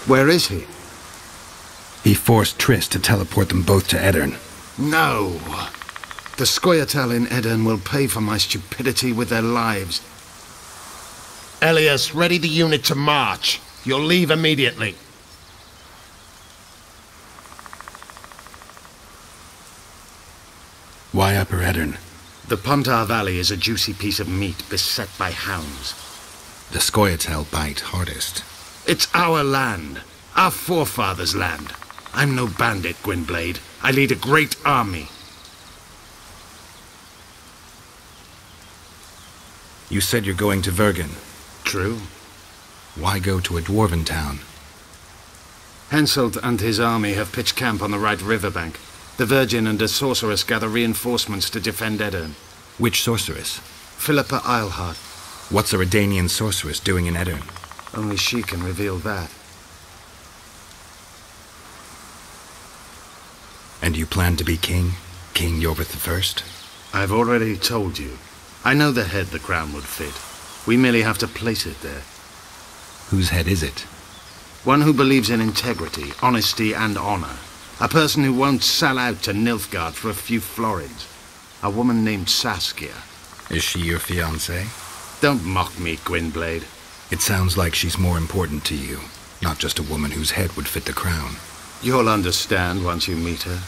Where is he? He forced Triss to teleport them both to Edirn. No. The Scoia'tael in Edirn will pay for my stupidity with their lives. Elias, ready the unit to march. You'll leave immediately. Why Upper Edirn? The Pontar Valley is a juicy piece of meat beset by hounds. The Scoia'tael bite hardest. It's our land. Our forefathers' land. I'm no bandit, Gwynblade. I lead a great army. You said you're going to Vergen. True. Why go to a dwarven town? Henselt and his army have pitched camp on the right riverbank. The Vergen and a sorceress gather reinforcements to defend Edirn. Which sorceress? Philippa Eilhart. What's a Redanian sorceress doing in Edirn? Only she can reveal that. And you plan to be king? King Iorveth I? I've already told you. I know the head the crown would fit. We merely have to place it there. Whose head is it? One who believes in integrity, honesty, and honor. A person who won't sell out to Nilfgaard for a few florins. A woman named Saskia. Is she your fiancée? Don't mock me, Gwynblade. It sounds like she's more important to you, not just a woman whose head would fit the crown. You'll understand once you meet her.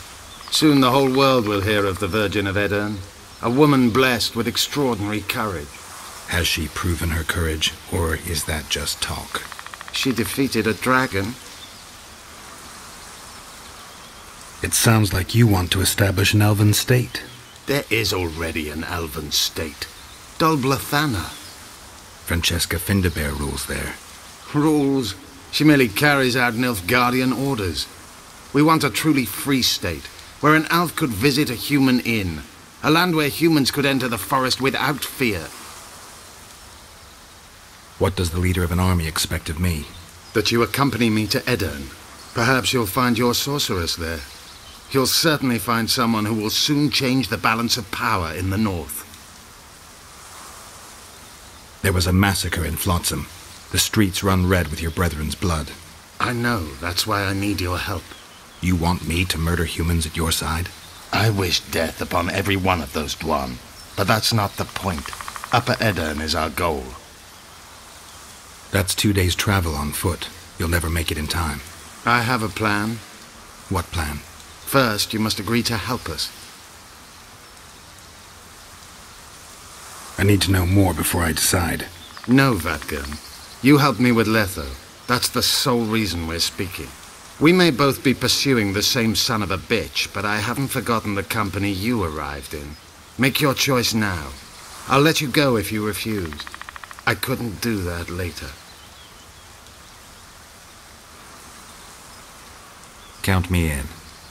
Soon the whole world will hear of the Virgin of Edirn. A woman blessed with extraordinary courage. Has she proven her courage, or is that just talk? She defeated a dragon. It sounds like you want to establish an elven state. There is already an elven state. Dol Blathana. Francesca Findabair rules there. Rules? She merely carries out Nilfgaardian orders. We want a truly free state, where an elf could visit a human inn. A land where humans could enter the forest without fear. What does the leader of an army expect of me? That you accompany me to Edirn. Perhaps you'll find your sorceress there. You'll certainly find someone who will soon change the balance of power in the north. There was a massacre in Flotsam. The streets run red with your brethren's blood. I know. That's why I need your help. You want me to murder humans at your side? I wish death upon every one of those Dwarven. But that's not the point. Upper Edirn is our goal. That's 2 days' travel on foot. You'll never make it in time. I have a plan. What plan? First, you must agree to help us. I need to know more before I decide. No, Vergen. You helped me with Letho. That's the sole reason we're speaking. We may both be pursuing the same son of a bitch, but I haven't forgotten the company you arrived in. Make your choice now. I'll let you go if you refuse. I couldn't do that later. Count me in.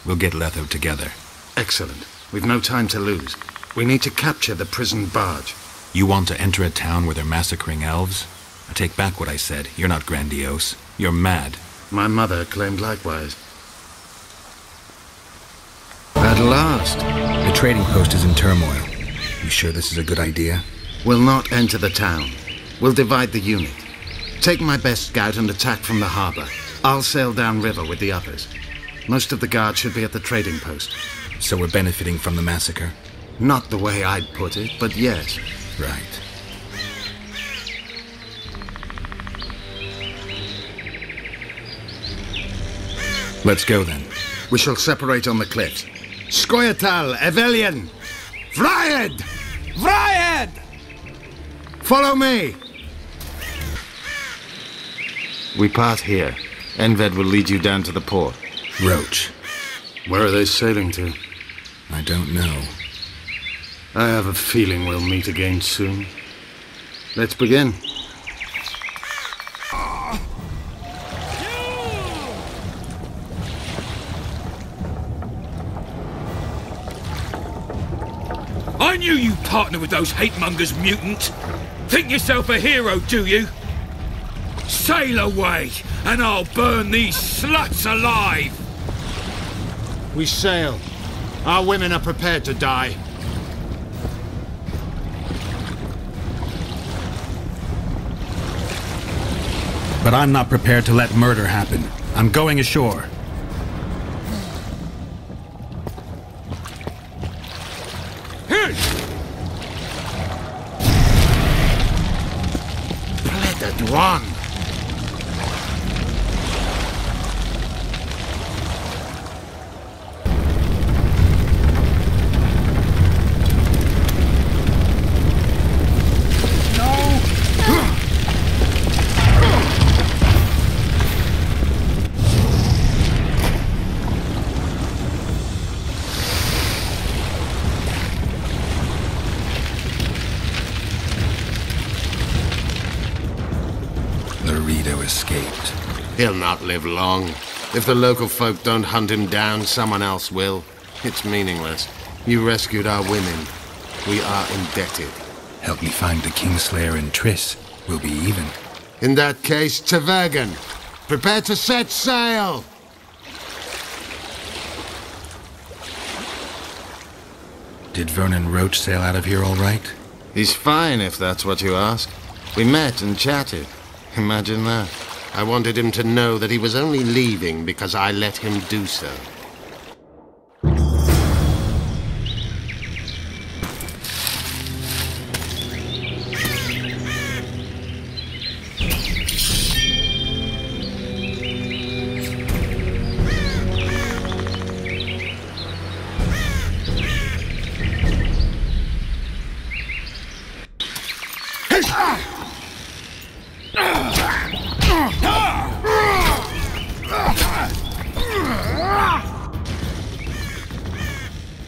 We'll get Letho together. Excellent. We've no time to lose. We need to capture the prison barge. You want to enter a town where they're massacring elves? I take back what I said. You're not grandiose. You're mad. My mother claimed likewise. At last. The trading post is in turmoil. You sure this is a good idea? We'll not enter the town. We'll divide the unit. Take my best scout and attack from the harbor. I'll sail downriver with the others. Most of the guards should be at the trading post. So we're benefiting from the massacre? Not the way I'd put it, but yes. Right. Let's go then. We shall separate on the cliffs. Scoia'tael, Evelian! Vriad! Vriad! Follow me! We part here. Enved will lead you down to the port. Roach. Where are they sailing to? I don't know. I have a feeling we'll meet again soon. Let's begin. I knew you partnered with those hate-mongers, mutant. Think yourself a hero, do you? Sail away, and I'll burn these sluts alive! We sail. Our women are prepared to die. But I'm not prepared to let murder happen. I'm going ashore. Blessed one! Escaped. He'll not live long. If the local folk don't hunt him down, someone else will. It's meaningless. You rescued our women. We are indebted. Help me find the Kingslayer and Triss. We'll be even. In that case, to Vergen. Prepare to set sail! Did Vernon Roach sail out of here all right? He's fine, if that's what you ask. We met and chatted. Imagine that. I wanted him to know that he was only leaving because I let him do so.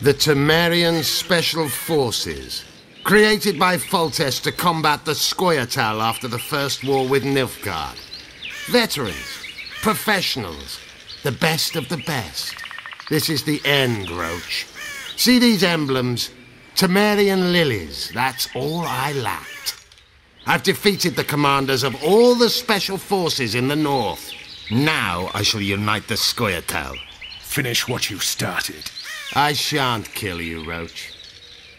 The Temerian Special Forces, created by Foltest to combat the Scoia'tael after the First War with Nilfgaard. Veterans, professionals, the best of the best. This is the end, Roach. See these emblems? Temerian lilies, that's all I lacked. I've defeated the commanders of all the Special Forces in the north. Now I shall unite the Scoia'tael. Finish what you started. I shan't kill you, Roach.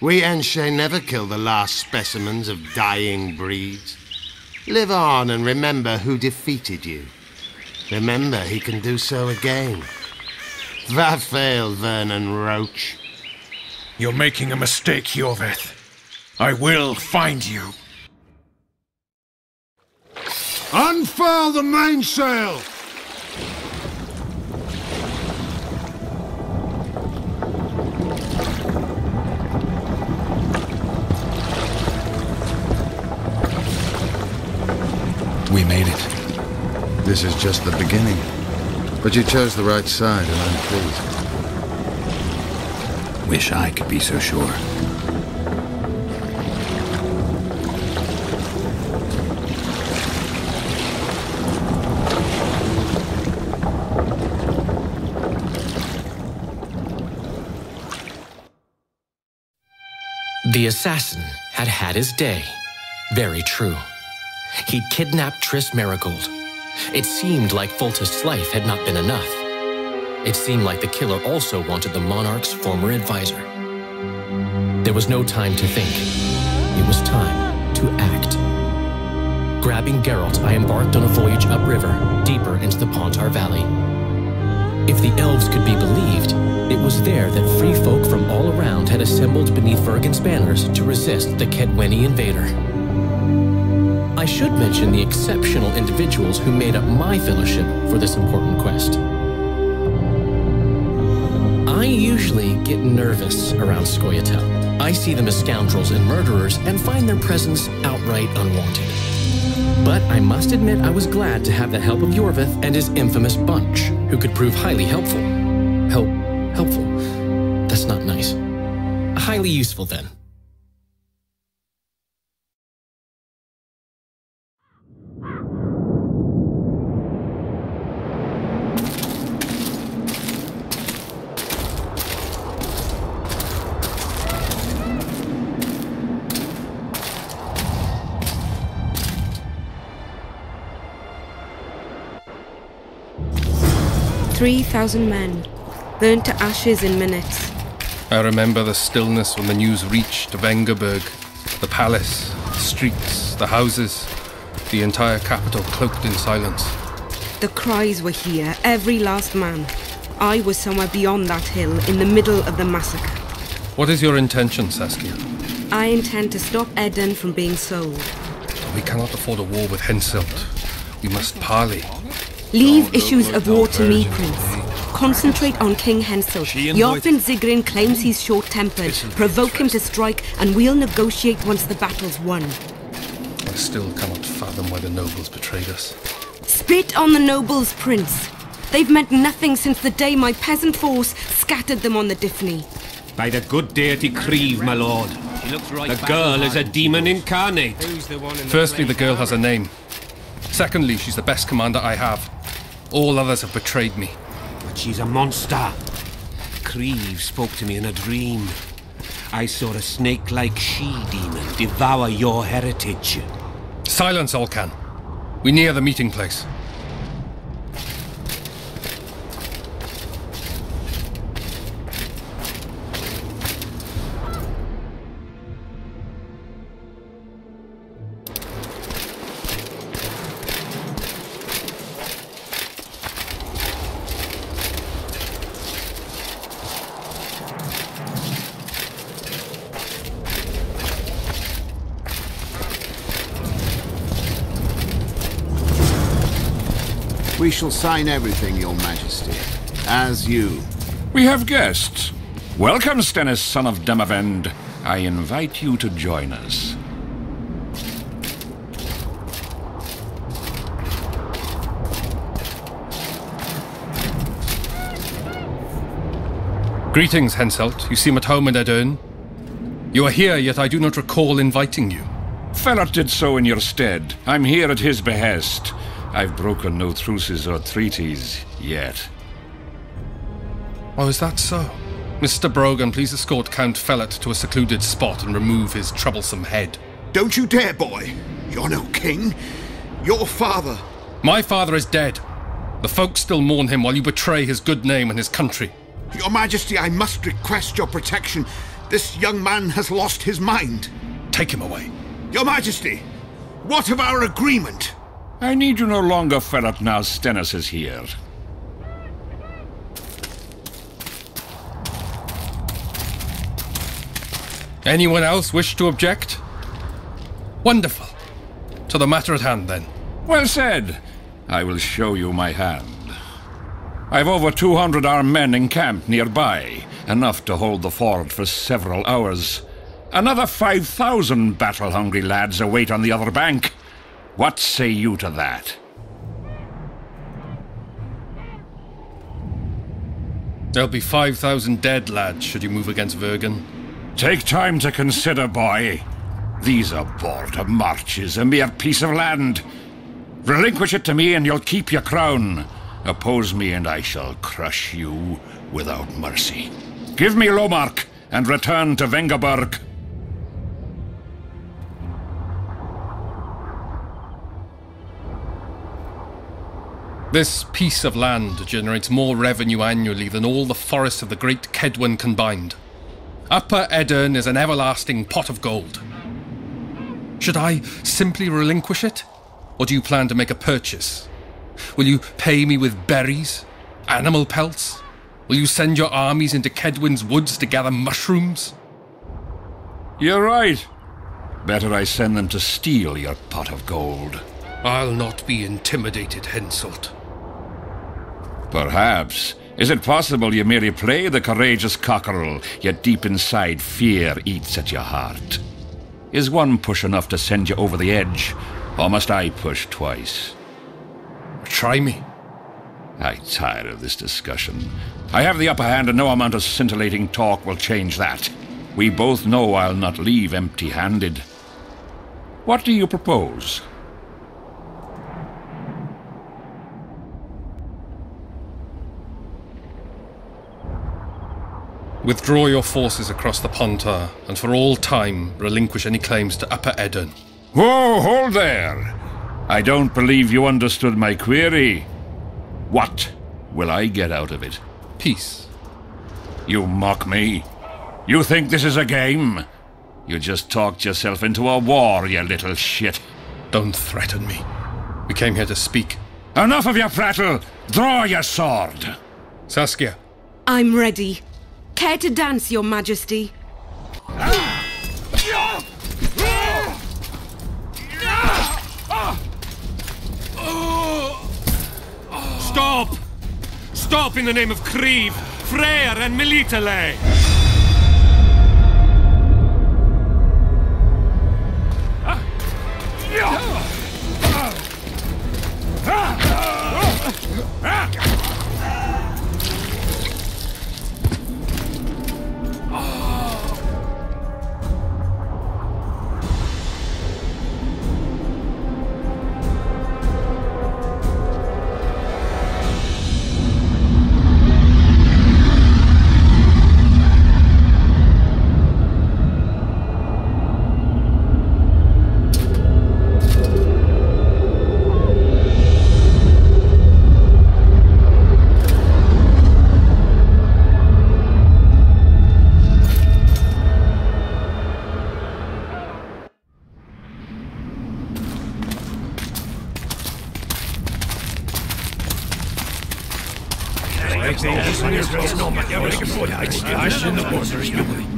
We Enshe never kill the last specimens of dying breeds. Live on and remember who defeated you. Remember he can do so again. Vafail, Vernon Roach. You're making a mistake, Iorveth. I will find you. Unfurl the mainsail! We made it. This is just the beginning. But you chose the right side, and I'm pleased. Wish I could be so sure. The assassin had had his day. Very true. He'd kidnapped Triss Marigold. It seemed like Foltest's life had not been enough. It seemed like the killer also wanted the monarch's former advisor. There was no time to think. It was time to act. Grabbing Geralt, I embarked on a voyage upriver, deeper into the Pontar Valley. If the elves could be believed, it was there that free folk from all around had assembled beneath Vergen's banners to resist the Kedweni invader. I should mention the exceptional individuals who made up my fellowship for this important quest. I usually get nervous around Scoia'tael. I see them as scoundrels and murderers and find their presence outright unwanted. But I must admit I was glad to have the help of Iorveth and his infamous bunch, who could prove highly helpful. Helpful? That's not nice. Highly useful, then. "3,000 men, burnt to ashes in minutes." I remember the stillness when the news reached Vengerberg, the palace, the streets, the houses. The entire capital cloaked in silence. The cries were here, every last man. I was somewhere beyond that hill, in the middle of the massacre. What is your intention, Saskia? I intend to stop Eden from being sold. We cannot afford a war with Henselt. We must parley. Leave issues of war to me, Prince. Concentrate on King Henselt. Iorveth Zigrin claims he's short-tempered. Provoke him to strike, and we'll negotiate once the battle's won. I still cannot fathom why the nobles betrayed us. Spit on the nobles, Prince. They've meant nothing since the day my peasant force scattered them on the Diffney. By the good deity Creve, my lord. The girl is a demon incarnate. Firstly, the girl has a name. Secondly, she's the best commander I have. All others have betrayed me. But she's a monster. Creve spoke to me in a dream. I saw a snake-like she-demon devour your heritage. Silence, all can. We near the meeting place. We shall sign everything, Your Majesty. As you. We have guests. Welcome, Stennis, son of Demavend. I invite you to join us. Greetings, Henselt. You seem at home in Eden. You are here, yet I do not recall inviting you. Felot did so in your stead. I'm here at his behest. I've broken no truces or treaties yet. Oh, is that so? Mr. Brogan, please escort Count Felot to a secluded spot and remove his troublesome head. Don't you dare, boy. You're no king. Your father. My father is dead. The folk still mourn him while you betray his good name and his country. Your Majesty, I must request your protection. This young man has lost his mind. Take him away. Your Majesty, what of our agreement? I need you no longer, Felot, now Stennis is here. Anyone else wish to object? Wonderful. To the matter at hand, then. Well said. I will show you my hand. I've over 200 armed men encamped nearby, enough to hold the fort for several hours. Another 5,000 battle-hungry lads await on the other bank. What say you to that? There'll be 5,000 dead lads should you move against Vergen. Take time to consider, boy. These are border marches, a mere piece of land. Relinquish it to me and you'll keep your crown. Oppose me and I shall crush you without mercy. Give me Lomark and return to Vengerberg. This piece of land generates more revenue annually than all the forests of the Great Kedwen combined. Upper Eden is an everlasting pot of gold. Should I simply relinquish it? Or do you plan to make a purchase? Will you pay me with berries? Animal pelts? Will you send your armies into Kedwen's woods to gather mushrooms? You're right. Better I send them to steal your pot of gold. I'll not be intimidated, Henselt. Perhaps. Is it possible you merely play the courageous cockerel, yet deep inside fear eats at your heart? Is one push enough to send you over the edge, or must I push twice? Try me. I tire of this discussion. I have the upper hand and no amount of scintillating talk will change that. We both know I'll not leave empty-handed. What do you propose? Withdraw your forces across the Pontar, and for all time relinquish any claims to Upper Eden. Whoa, hold there! I don't believe you understood my query. What will I get out of it? Peace. You mock me? You think this is a game? You just talked yourself into a war, you little shit. Don't threaten me. We came here to speak. Enough of your prattle! Draw your sword! Saskia. I'm ready. Care to dance, Your Majesty? Stop! Stop in the name of Creve, Freyr and Melitele!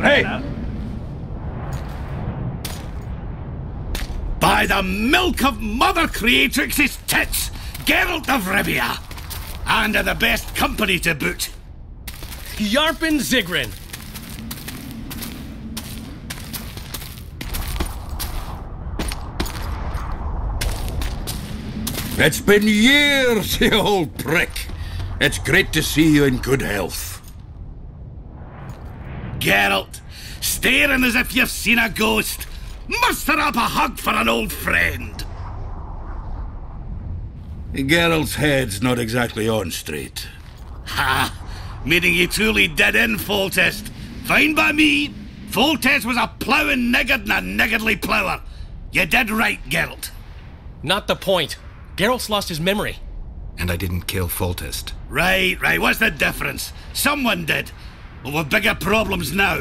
Hey! By the milk of Mother Creatrix's tits, Geralt of Rivia! And of the best company to boot. Yarpen Zigrin! It's been years, you old prick. It's great to see you in good health. Geralt, staring as if you've seen a ghost. Muster up a hug for an old friend. Geralt's head's not exactly on straight. Ha! Meaning you truly did in, Foltest. Fine by me. Foltest was a ploughing niggard and a niggardly plougher. You did right, Geralt. Not the point. Geralt's lost his memory. And I didn't kill Foltest. Right. What's the difference? Someone did. Well, we've bigger problems now.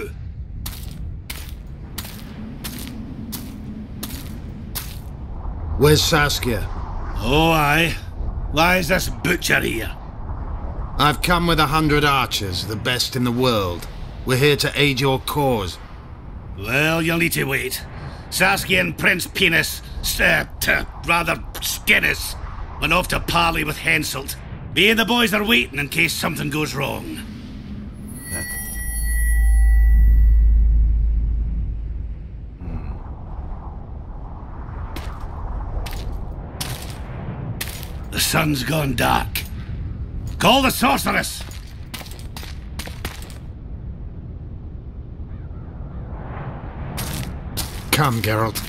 Where's Saskia? Oh, aye. Why is this butcher here? I've come with 100 archers, the best in the world. We're here to aid your cause. Well, you'll need to wait. Saskia and Prince Penis, rather Skinnis, went off to parley with Henselt. Me and the boys are waiting in case something goes wrong. The sun's gone dark. Call the sorceress! Come, Geralt.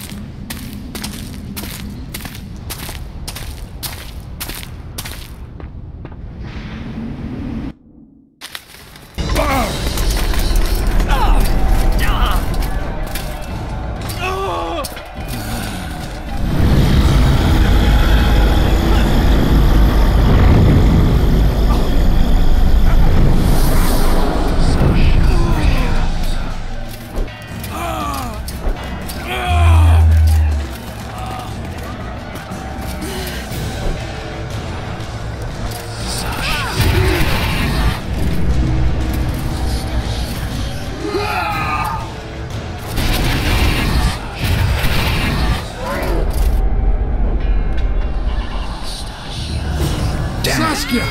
Saskia!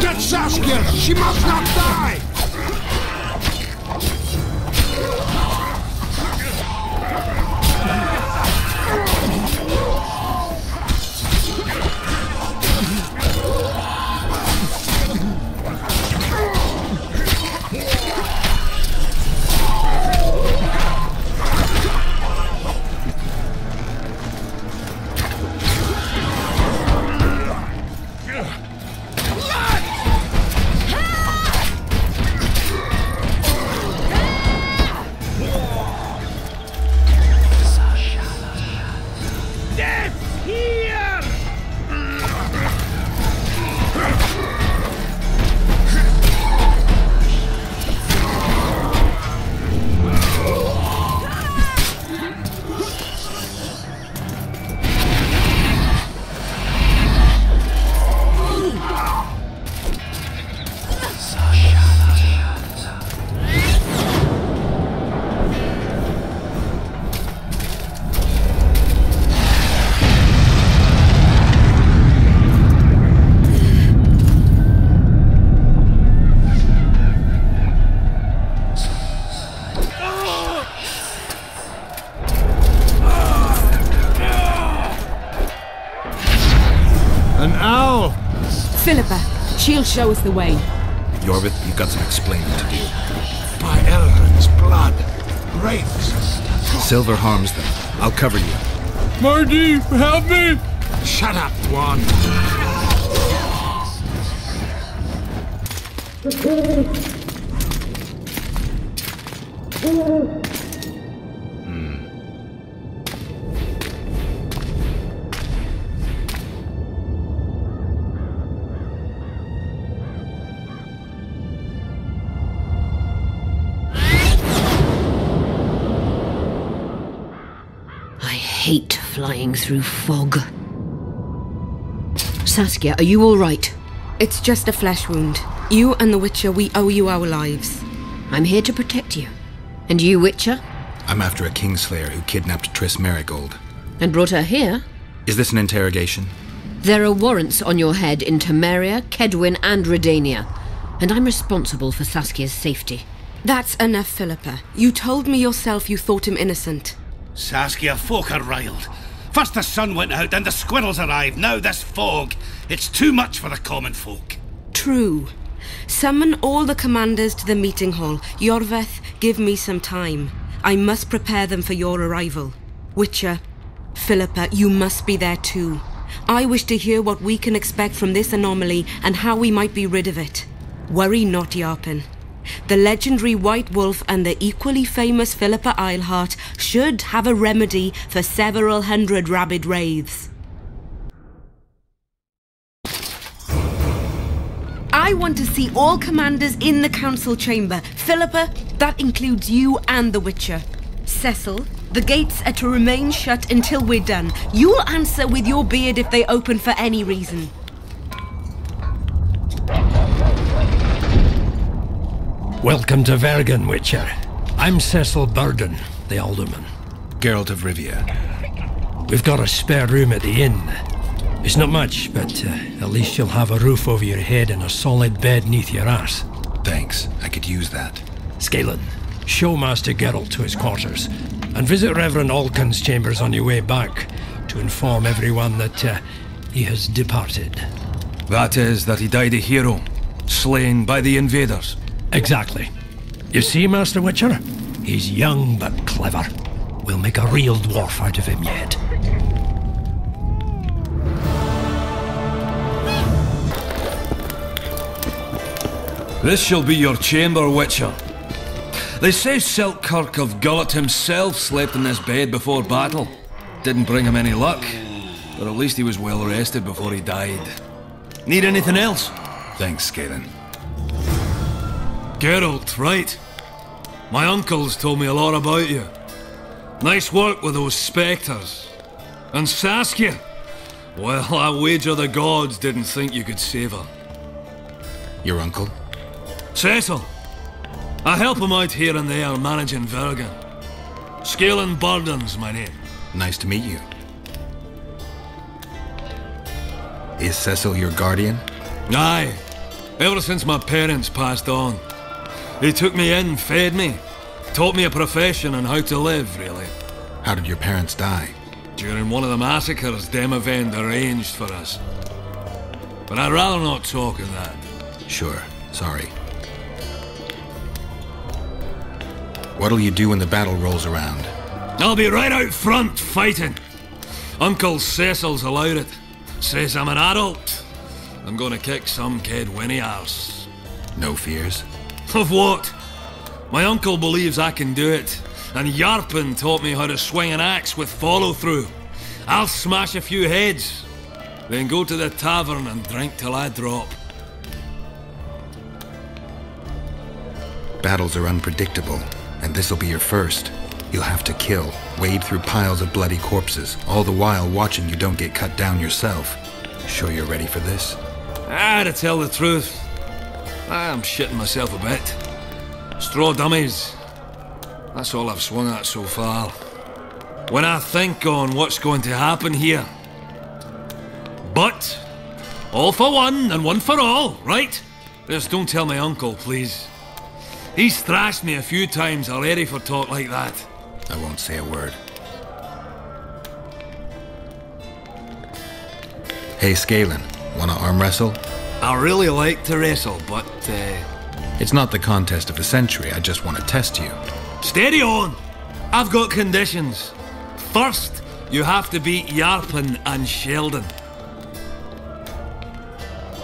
Get Saskia! She must not die! Philippa, she'll show us the way. Iorveth, you've got some explaining to do. By Elrond's blood. Rapes. Silver harms them. I'll cover you. Marty, help me! Shut up, Dwan. I hate flying through fog. Saskia, are you all right? It's just a flesh wound. You and the Witcher, we owe you our lives. I'm here to protect you. And you, Witcher? I'm after a Kingslayer who kidnapped Triss Merigold. And brought her here? Is this an interrogation? There are warrants on your head in Temeria, Kedwin, and Redania. And I'm responsible for Saskia's safety. That's enough, Philippa. You told me yourself you thought him innocent. Saskia, folk are riled. First the sun went out, then the squirrels arrived, now this fog. It's too much for the common folk. True. Summon all the commanders to the meeting hall. Iorveth, give me some time. I must prepare them for your arrival. Witcher, Philippa, you must be there too. I wish to hear what we can expect from this anomaly and how we might be rid of it. Worry not, Yarpen. The legendary White Wolf and the equally famous Philippa Eilhart should have a remedy for several hundred rabid wraiths. I want to see all commanders in the council chamber. Philippa, that includes you and the Witcher. Cecil, the gates are to remain shut until we're done. You'll answer with your beard if they open for any reason. Welcome to Vergen, Witcher. I'm Cecil Burden, the alderman. Geralt of Rivia. We've got a spare room at the inn. It's not much, but at least you'll have a roof over your head and a solid bed neath your ass. Thanks, I could use that. Scalen, show Master Geralt to his quarters, and visit Reverend Alkin's chambers on your way back to inform everyone that he has departed. That is, that he died a hero, slain by the invaders. Exactly. You see, Master Witcher? He's young but clever. We'll make a real dwarf out of him yet. This shall be your chamber, Witcher. They say Selkirk of Gullet himself slept in this bed before battle. Didn't bring him any luck, but at least he was well rested before he died. Need anything else? Thanks, Scalen. Geralt, right? My uncles told me a lot about you. Nice work with those spectres. And Saskia? Well, I wager the gods didn't think you could save her. Your uncle? Cecil. I help him out here and there managing Vergen. Scalen Burden's my name. Nice to meet you. Is Cecil your guardian? Aye. Ever since my parents passed on. He took me in, fed me, taught me a profession and how to live, really. How did your parents die? During one of the massacres Demavend arranged for us. But I'd rather not talk of that. Sure, sorry. What'll you do when the battle rolls around? I'll be right out front, fighting. Uncle Cecil's allowed it. Says I'm an adult. I'm gonna kick some kid Winnie arse. No fears? Of what? My uncle believes I can do it, and Yarpen taught me how to swing an axe with follow-through. I'll smash a few heads, then go to the tavern and drink till I drop. Battles are unpredictable, and this'll be your first. You'll have to kill, wade through piles of bloody corpses, all the while watching you don't get cut down yourself. Sure you're ready for this? To tell the truth, I'm shitting myself a bit. Straw dummies. That's all I've swung at so far. When I think on what's going to happen here. But, all for one and one for all, right? Just don't tell my uncle, please. He's thrashed me a few times already for talk like that. I won't say a word. Hey, Scalen, wanna arm wrestle? I really like to wrestle, but, It's not the contest of the century, I just want to test you. Steady on! I've got conditions. First, you have to beat Yarpen and Sheldon.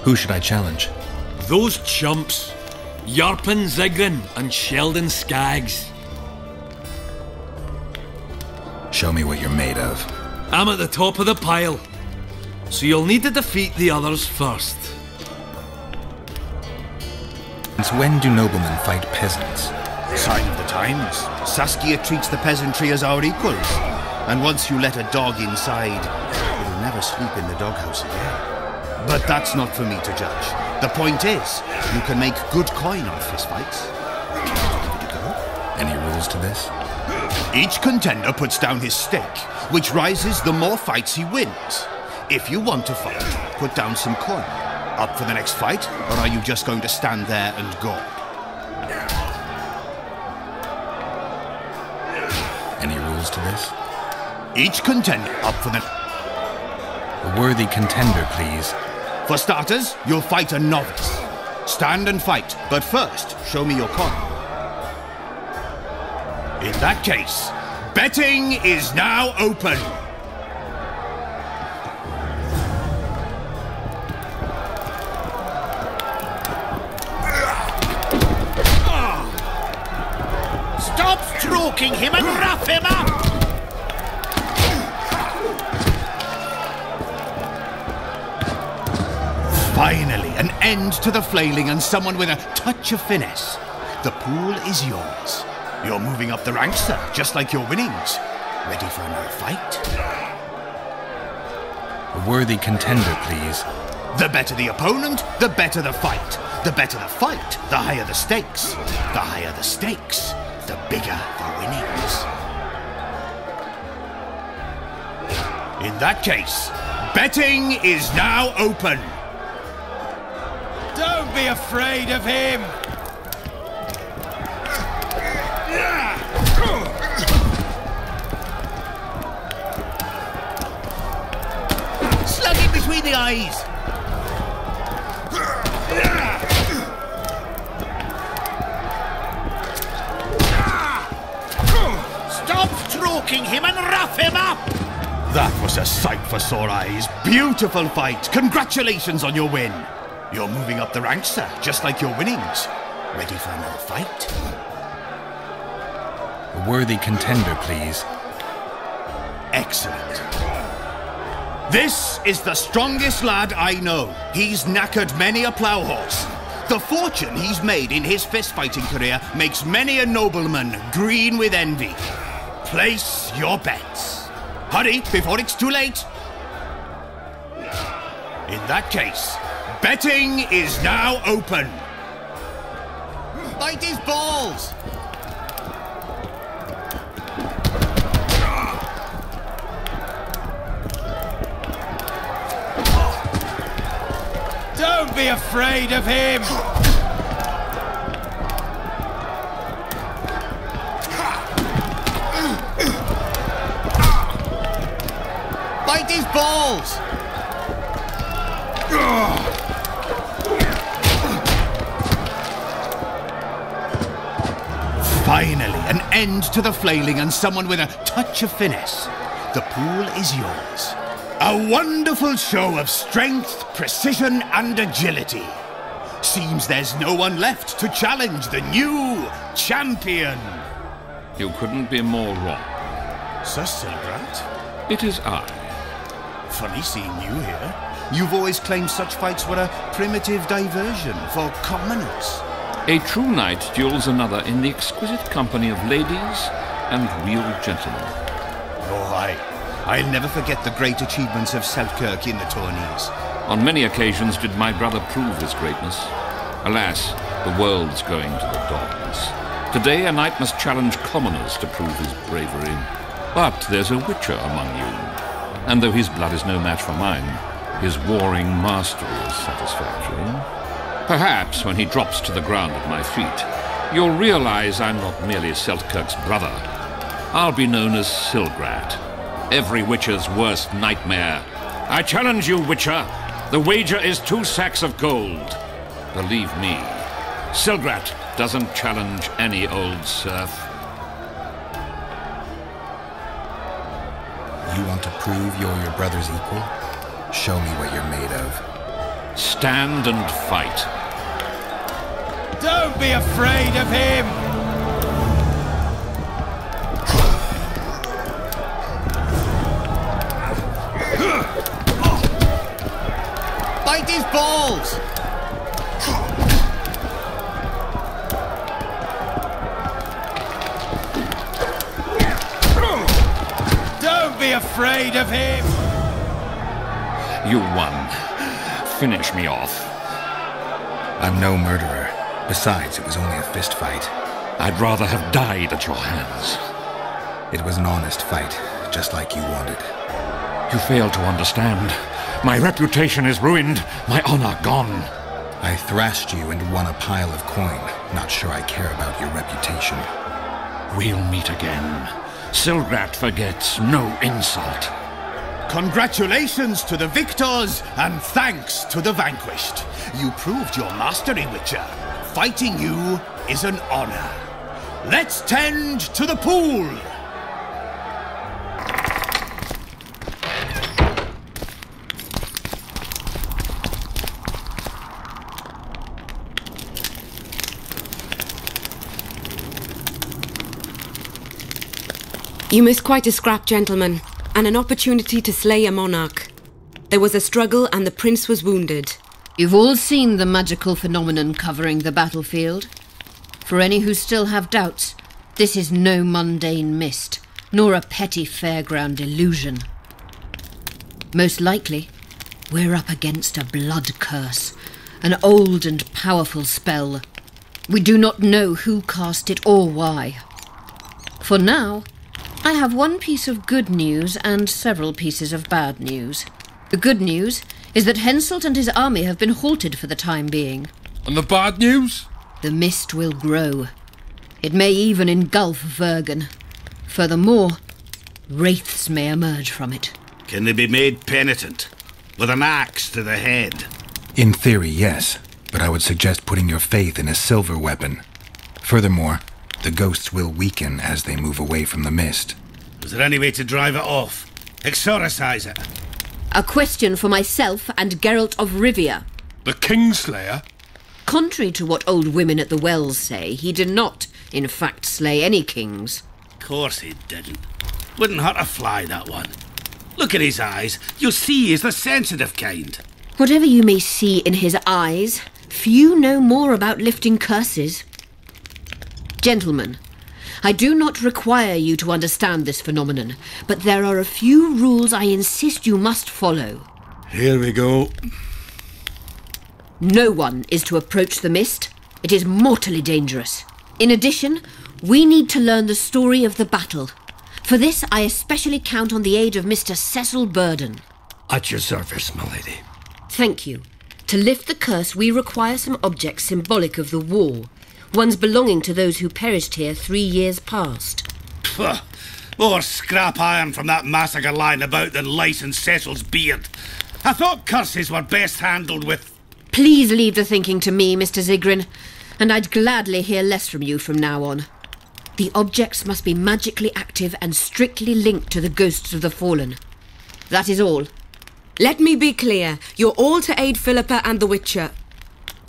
Who should I challenge? Those chumps. Yarpen Zigrin and Sheldon Skaggs. Show me what you're made of. I'm at the top of the pile, so you'll need to defeat the others first. Since when do noblemen fight peasants? Sign of the times. Saskia treats the peasantry as our equals. And once you let a dog inside, you'll never sleep in the doghouse again. But that's not for me to judge. The point is, you can make good coin on fistfights. Give it a go. Any rules to this? Each contender puts down his stake, which rises the more fights he wins. If you want to fight, put down some coin. Up for the next fight, or are you just going to stand there and go? Any rules to this? Each contender up for the... A worthy contender, please. For starters, you'll fight a novice. Stand and fight, but first, show me your coin. In that case, betting is now open. Stop stroking him and rough him up! Finally, an end to the flailing and someone with a touch of finesse. The pool is yours. You're moving up the ranks, sir, just like your winnings. Ready for another fight? A worthy contender, please. The better the opponent, the better the fight. The better the fight, the higher the stakes. The higher the stakes, the bigger the winnings. In that case, betting is now open. Don't be afraid of him! Slug him between the eyes! Stop stroking him and rough him up! That was a sight for sore eyes. Beautiful fight. Congratulations on your win. You're moving up the ranks, sir, just like your winnings. Ready for another fight? A worthy contender, please. Excellent. This is the strongest lad I know. He's knackered many a plough horse. The fortune he's made in his fist-fighting career makes many a nobleman green with envy. Place your bets. Hurry, before it's too late. In that case, betting is now open. Bite his balls! Don't be afraid of him! Bite his balls! Finally, an end to the flailing and someone with a touch of finesse. The pool is yours. A wonderful show of strength, precision, and agility. Seems there's no one left to challenge the new champion. You couldn't be more wrong. Sir Silgrant? It is I. Funny seeing you here. You've always claimed such fights were a primitive diversion for commoners. A true knight duels another in the exquisite company of ladies and real gentlemen. Oh, I'll never forget the great achievements of Selkirk in the tourneys. On many occasions did my brother prove his greatness. Alas, the world's going to the dogs. Today a knight must challenge commoners to prove his bravery. But there's a witcher among you. And though his blood is no match for mine, his warring mastery is satisfactory. Perhaps when he drops to the ground at my feet, you'll realize I'm not merely Selkirk's brother. I'll be known as Silgrat, every witcher's worst nightmare. I challenge you, witcher. The The wager is 2 sacks of gold. Believe me, Silgrat doesn't challenge any old serf. You want to prove you're your brother's equal? Show me what you're made of. Stand and fight. Don't be afraid of him! Bite his balls! Don't be afraid of him! You won. Finish me off. I'm no murderer. Besides, it was only a fist fight. I'd rather have died at your hands. It was an honest fight, just like you wanted. You fail to understand. My reputation is ruined, my honor gone. I thrashed you and won a pile of coin. Not sure I care about your reputation. We'll meet again. Silgrat forgets no insult. Congratulations to the victors, and thanks to the vanquished. You proved your mastery, Witcher. Fighting you is an honor. Let's tend to the pool! You missed quite a scrap, gentlemen, and an opportunity to slay a monarch. There was a struggle and the prince was wounded. You've all seen the magical phenomenon covering the battlefield. For any who still have doubts, this is no mundane mist, nor a petty fairground illusion. Most likely, we're up against a blood curse, an old and powerful spell. We do not know who cast it or why. For now, I have one piece of good news and several pieces of bad news. The good news is that Henselt and his army have been halted for the time being. And the bad news? The mist will grow. It may even engulf Vergen. Furthermore, wraiths may emerge from it. Can they be made penitent? With an axe to the head? In theory, yes. But I would suggest putting your faith in a silver weapon. Furthermore, the ghosts will weaken as they move away from the mist. Is there any way to drive it off? Exorcise it? A question for myself and Geralt of Rivia. The Kingslayer? Contrary to what old women at the wells say, he did not, in fact, slay any kings. Course he didn't. Wouldn't hurt a fly, that one. Look at his eyes. You'll see he's the sensitive kind. Whatever you may see in his eyes, few know more about lifting curses. Gentlemen, I do not require you to understand this phenomenon, but there are a few rules I insist you must follow. Here we go. No one is to approach the mist. It is mortally dangerous. In addition, we need to learn the story of the battle. For this, I especially count on the aid of Mr. Cecil Burden. At your service, my lady. Thank you. To lift the curse, we require some objects symbolic of the war. Ones belonging to those who perished here 3 years past. Pugh, more scrap iron from that massacre lying about than lice in Cecil's beard. I thought curses were best handled with... Please leave the thinking to me, Mr. Zigrin, and I'd gladly hear less from you from now on. The objects must be magically active and strictly linked to the ghosts of the fallen. That is all. Let me be clear. You're all to aid Philippa and the Witcher.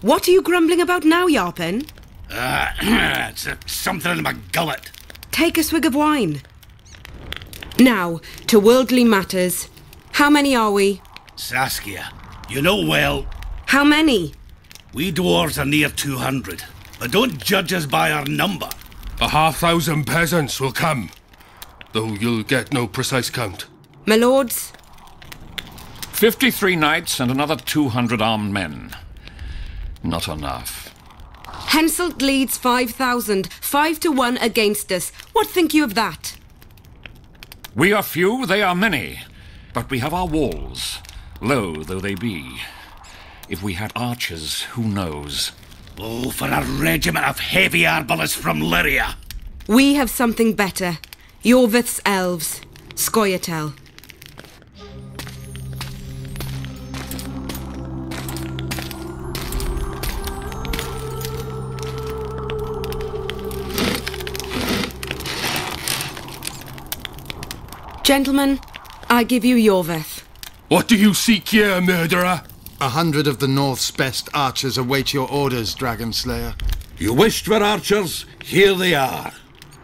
What are you grumbling about now, Yarpen? It's something in my gullet. Take a swig of wine. Now, to worldly matters. How many are we? Saskia, you know well... How many? We dwarves are near 200, but don't judge us by our number. 1,500 peasants will come, though you'll get no precise count. My lords? 53 knights and another 200 armed men. Not enough. Henselt leads 5,000, 5-1 against us. What think you of that? We are few, they are many, but we have our walls, low though they be. If we had archers, who knows? Oh, for a regiment of heavy arbalists from Lyria. We have something better. Iorveth's elves. Scoia'tael. Gentlemen, I give you Iorveth. What do you seek here, murderer? 100 of the North's best archers await your orders, Dragon Slayer. You wished for archers? Here they are.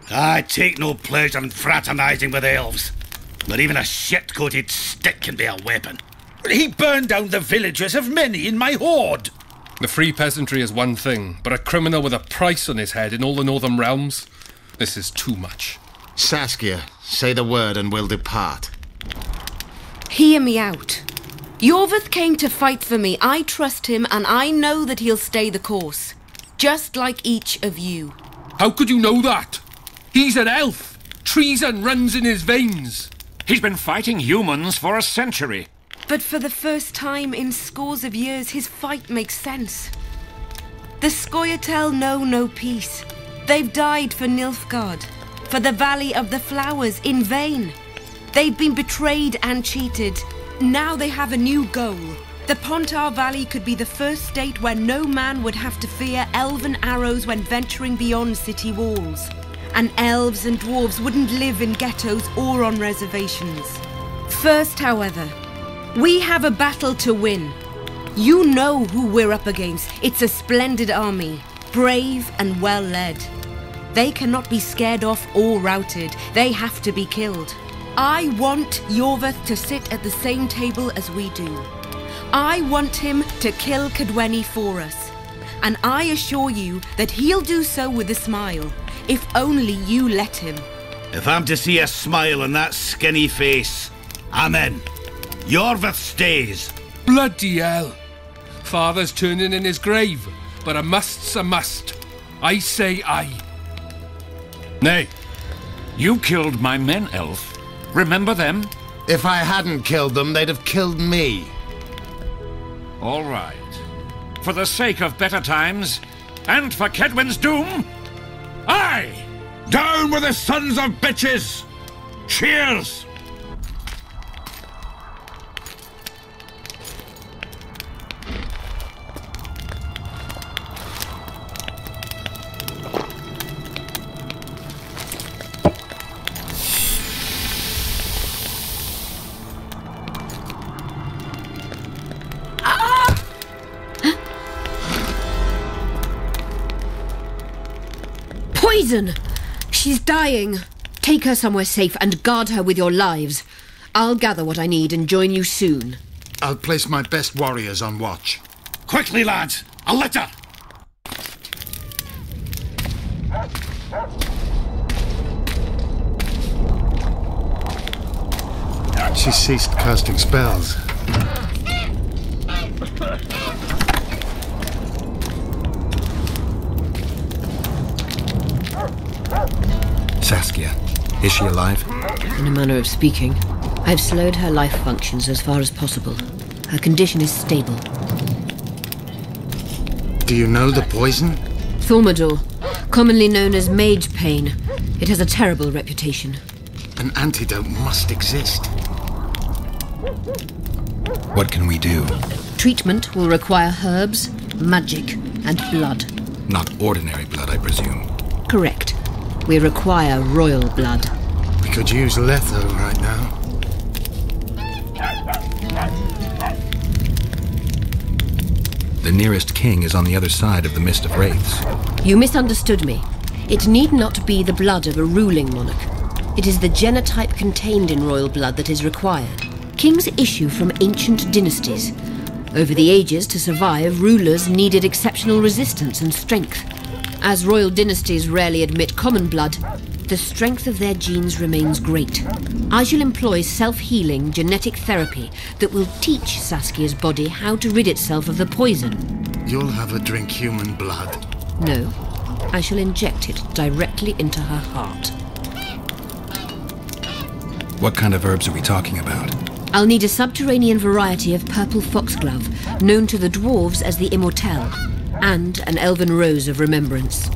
I take no pleasure in fraternizing with elves. Not even a shit-coated stick can be a weapon. He burned down the villages of many in my horde. The free peasantry is one thing, but a criminal with a price on his head in all the northern realms? This is too much. Saskia, say the word and we'll depart. Hear me out. Iorveth came to fight for me. I trust him, and I know that he'll stay the course. Just like each of you. How could you know that? He's an elf. Treason runs in his veins. He's been fighting humans for a century. But for the first time in scores of years, his fight makes sense. The Scoia'tael know no peace. They've died for Nilfgaard, for the Valley of the Flowers, in vain. They've been betrayed and cheated. Now they have a new goal. The Pontar Valley could be the first state where no man would have to fear elven arrows when venturing beyond city walls. And elves and dwarves wouldn't live in ghettos or on reservations. First, however, we have a battle to win. You know who we're up against. It's a splendid army, brave and well led. They cannot be scared off or routed. They have to be killed. I want Iorveth to sit at the same table as we do. I want him to kill Cadwenny for us. And I assure you that he'll do so with a smile, if only you let him. If I'm to see a smile on that skinny face, I'm in. Iorveth stays. Bloody hell. Father's turning in his grave, but a must's a must. I say aye. Nay, you killed my men, elf. Remember them? If I hadn't killed them, they'd have killed me. All right. For the sake of better times, and for Kedwen's doom, aye! Down with the sons of bitches! Cheers! Poison! She's dying. Take her somewhere safe and guard her with your lives. I'll gather what I need and join you soon. I'll place my best warriors on watch. Quickly, lads! A litter! She ceased casting spells. Saskia, is she alive? In a manner of speaking. I've slowed her life functions as far as possible. Her condition is stable. Do you know the poison? Thaumador, commonly known as mage pain. It has a terrible reputation. An antidote must exist. What can we do? Treatment will require herbs, magic, and blood. Not ordinary blood, I presume. Correct. We require royal blood. We could use Letho right now. The nearest king is on the other side of the Mist of Wraiths. You misunderstood me. It need not be the blood of a ruling monarch. It is the genotype contained in royal blood that is required. Kings issue from ancient dynasties. Over the ages, to survive, rulers needed exceptional resistance and strength. As royal dynasties rarely admit common blood, the strength of their genes remains great. I shall employ self-healing genetic therapy that will teach Saskia's body how to rid itself of the poison. You'll have her drink human blood. No, I shall inject it directly into her heart. What kind of herbs are we talking about? I'll need a subterranean variety of purple foxglove, known to the dwarves as the immortelle, and an elven rose of remembrance.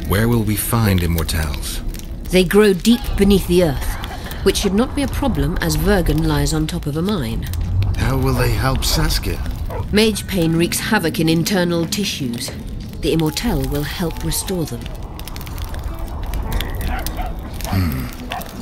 Where will we find immortelles? They grow deep beneath the earth, which should not be a problem as Vergen lies on top of a mine. How will they help Saskia? Mage pain wreaks havoc in internal tissues. The immortelle will help restore them.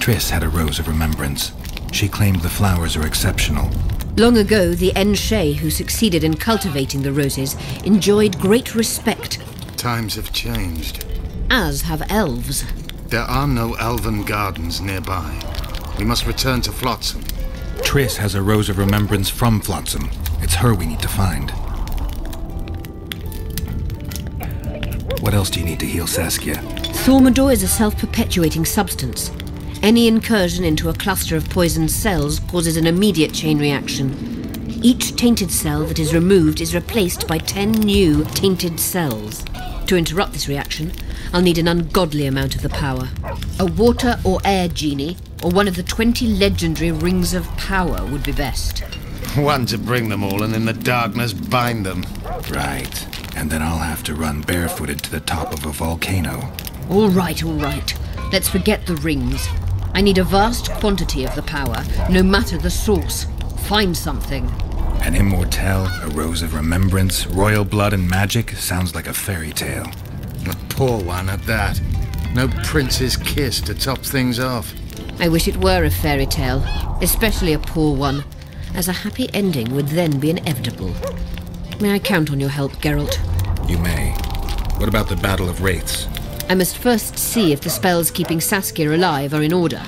Triss had a rose of remembrance. She claimed the flowers are exceptional. Long ago, the Enshe who succeeded in cultivating the roses enjoyed great respect. Times have changed. As have elves. There are no elven gardens nearby. We must return to Flotsam. Triss has a rose of remembrance from Flotsam. It's her we need to find. What else do you need to heal Saskia? Thaumadour is a self-perpetuating substance. Any incursion into a cluster of poisoned cells causes an immediate chain reaction. Each tainted cell that is removed is replaced by 10 new tainted cells. To interrupt this reaction, I'll need an ungodly amount of the power. A water or air genie, or one of the 20 legendary rings of power would be best. One to bring them all and in the darkness bind them. Right. And then I'll have to run barefooted to the top of a volcano. All right. Let's forget the rings. I need a vast quantity of the power, no matter the source. Find something. An immortelle, a rose of remembrance, royal blood and magic sounds like a fairy tale. A poor one at that. No prince's kiss to top things off. I wish it were a fairy tale, especially a poor one, as a happy ending would then be inevitable. May I count on your help, Geralt? You may. What about the Battle of Wraiths? I must first see if the spells keeping Saskia alive are in order.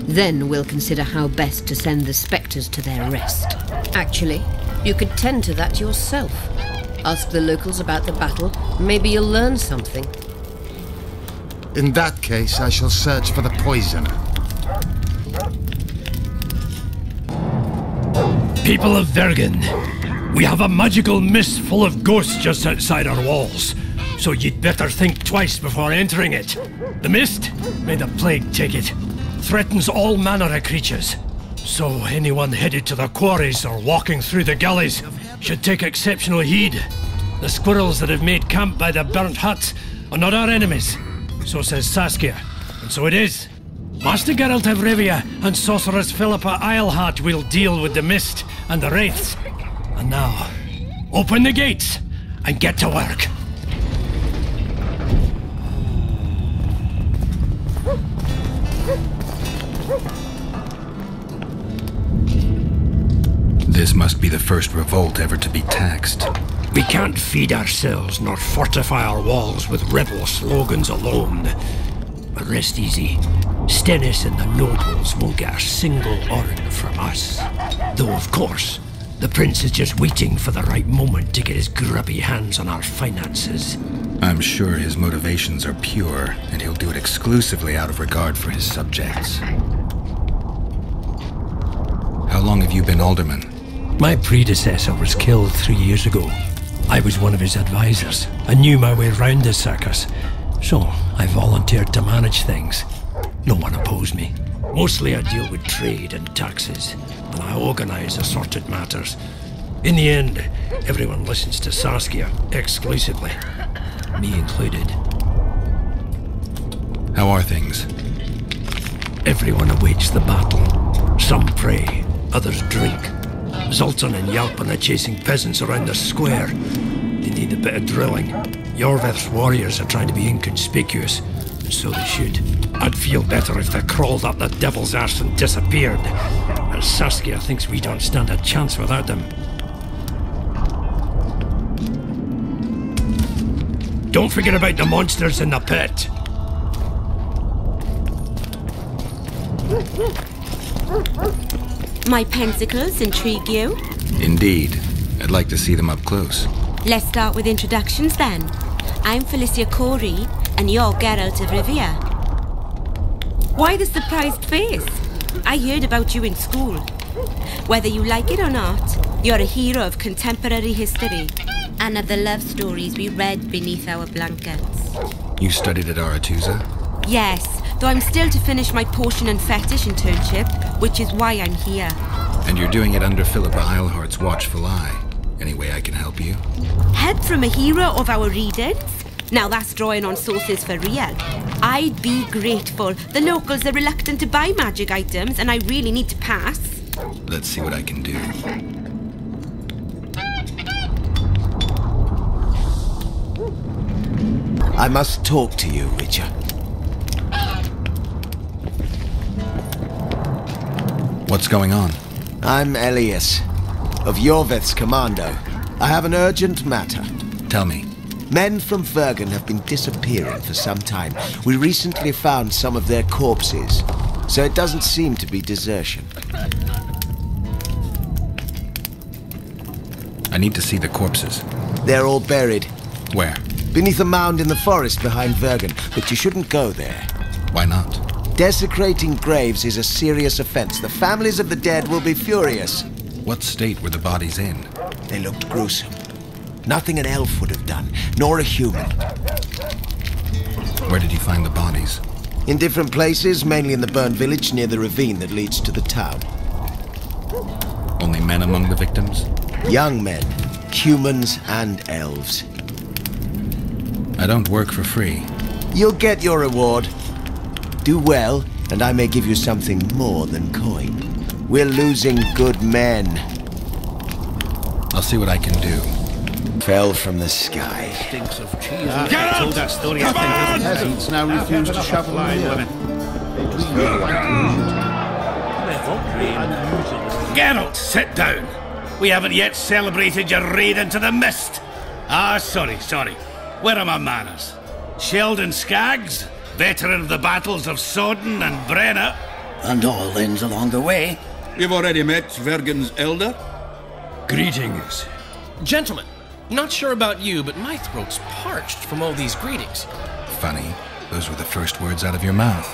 Then we'll consider how best to send the spectres to their rest. Actually, you could tend to that yourself. Ask the locals about the battle. Maybe you'll learn something. In that case, I shall search for the poisoner. People of Vergen, we have a magical mist full of ghosts just outside our walls. So you'd better think twice before entering it. The mist, may the plague take it, threatens all manner of creatures. So anyone headed to the quarries or walking through the gullies should take exceptional heed. The squirrels that have made camp by the burnt huts are not our enemies. So says Saskia, and so it is. Master Geralt of Rivia and Sorceress Philippa Eilhart will deal with the mist and the wraiths. And now, open the gates and get to work. This must be the first revolt ever to be taxed. We can't feed ourselves nor fortify our walls with rebel slogans alone. But rest easy. Stennis and the nobles won't get a single order from us. Though, of course, the prince is just waiting for the right moment to get his grubby hands on our finances. I'm sure his motivations are pure, and he'll do it exclusively out of regard for his subjects. How long have you been alderman? My predecessor was killed 3 years ago. I was one of his advisors. I knew my way round the circus, so I volunteered to manage things. No one opposed me. Mostly I deal with trade and taxes, and I organize assorted matters. In the end, everyone listens to Saskia exclusively, me included. How are things? Everyone awaits the battle. Some pray, others drink. Zoltan and Jalpan are chasing peasants around the square. They need a bit of drilling. Iorveth's warriors are trying to be inconspicuous, and so they should. I'd feel better if they crawled up the devil's arse and disappeared. As Saskia thinks we don't stand a chance without them. Don't forget about the monsters in the pit. My pensacles intrigue you? Indeed. I'd like to see them up close. Let's start with introductions then. I'm Felicia Corey, and you're Geralt of Rivia. Why the surprised face? I heard about you in school. Whether you like it or not, you're a hero of contemporary history, and of the love stories we read beneath our blankets. You studied at Aretusa? Yes, though I'm still to finish my potion and fetish internship, which is why I'm here. And you're doing it under Philippa Eilhart's watchful eye. Any way I can help you? Help from a hero of our readings? Now that's drawing on sources for real. I'd be grateful. The locals are reluctant to buy magic items, and I really need to pass. Let's see what I can do. I must talk to you, Witcher. What's going on? I'm Elias, of Iorveth's commando. I have an urgent matter. Tell me. Men from Vergen have been disappearing for some time. We recently found some of their corpses, so it doesn't seem to be desertion. I need to see the corpses. They're all buried. Where? Beneath a mound in the forest behind Vergen, but you shouldn't go there. Why not? Desecrating graves is a serious offense. The families of the dead will be furious. What state were the bodies in? They looked gruesome. Nothing an elf would have done, nor a human. Where did you find the bodies? In different places, mainly in the burned village near the ravine that leads to the town. Only men among the victims? Young men, humans and elves. I don't work for free. You'll get your reward. Do well, and I may give you something more than coin. We're losing good men. I'll see what I can do. Fell from the sky. Stinks of cheese. Get I told out! that story. Come on! Peasants now refuse to shovel women. Geralt, sit down. We haven't yet celebrated your raid into the mist. Sorry. Where are my manners? Sheldon Skaggs, veteran of the battles of Sodden and Brenna. And all inns along the way. You've already met Vergen's elder? Greetings. Gentlemen, not sure about you, but my throat's parched from all these greetings. Funny. Those were the first words out of your mouth.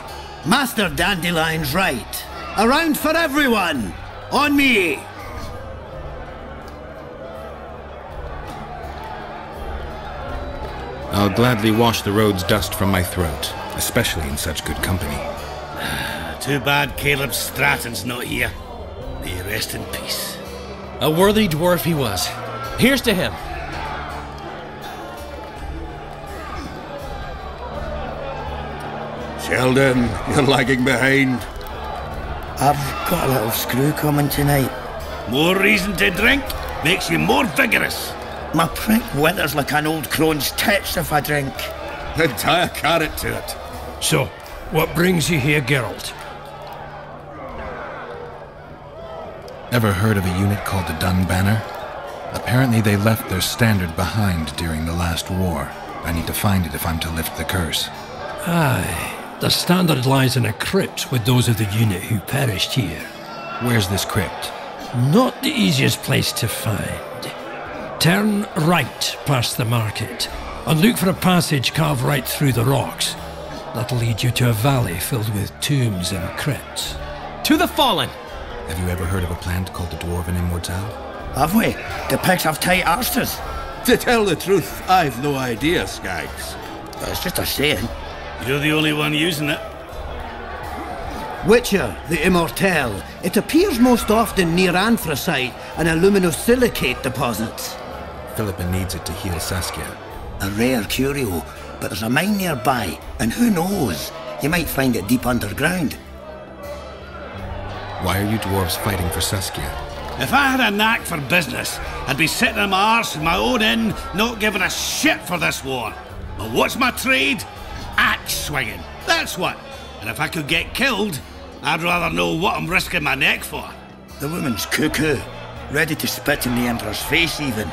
Master Dandelion's right. A round for everyone. On me. I'll gladly wash the road's dust from my throat, especially in such good company. Too bad Caleb Stratton's not here. May he rest in peace. A worthy dwarf he was. Here's to him. Sheldon, you're lagging behind. I've got a little screw coming tonight. More reason to drink makes you more vigorous. My prick withers like an old crone's tits if I drink. Then tie a carrot to it. So, what brings you here, Geralt? Ever heard of a unit called the Dun Banner? Apparently they left their standard behind during the last war. I need to find it if I'm to lift the curse. Aye. The standard lies in a crypt with those of the unit who perished here. Where's this crypt? Not the easiest place to find. Turn right past the market and look for a passage carved right through the rocks. That'll lead you to a valley filled with tombs and crypts. To the fallen! Have you ever heard of a plant called the Dwarven Immortelle? Have we? The pigs have tight arsters. To tell the truth, I've no idea, Skaggs. It's just a saying. You're the only one using it. Witcher, the Immortelle. It appears most often near anthracite and aluminosilicate deposits. Philippa needs it to heal Saskia. A rare curio, but there's a mine nearby, and who knows? You might find it deep underground. Why are you dwarves fighting for Saskia? If I had a knack for business, I'd be sitting on my arse in my own inn, not giving a shit for this war. But what's my trade? Axe swinging. That's what. And if I could get killed, I'd rather know what I'm risking my neck for. The woman's cuckoo, ready to spit in the Emperor's face even.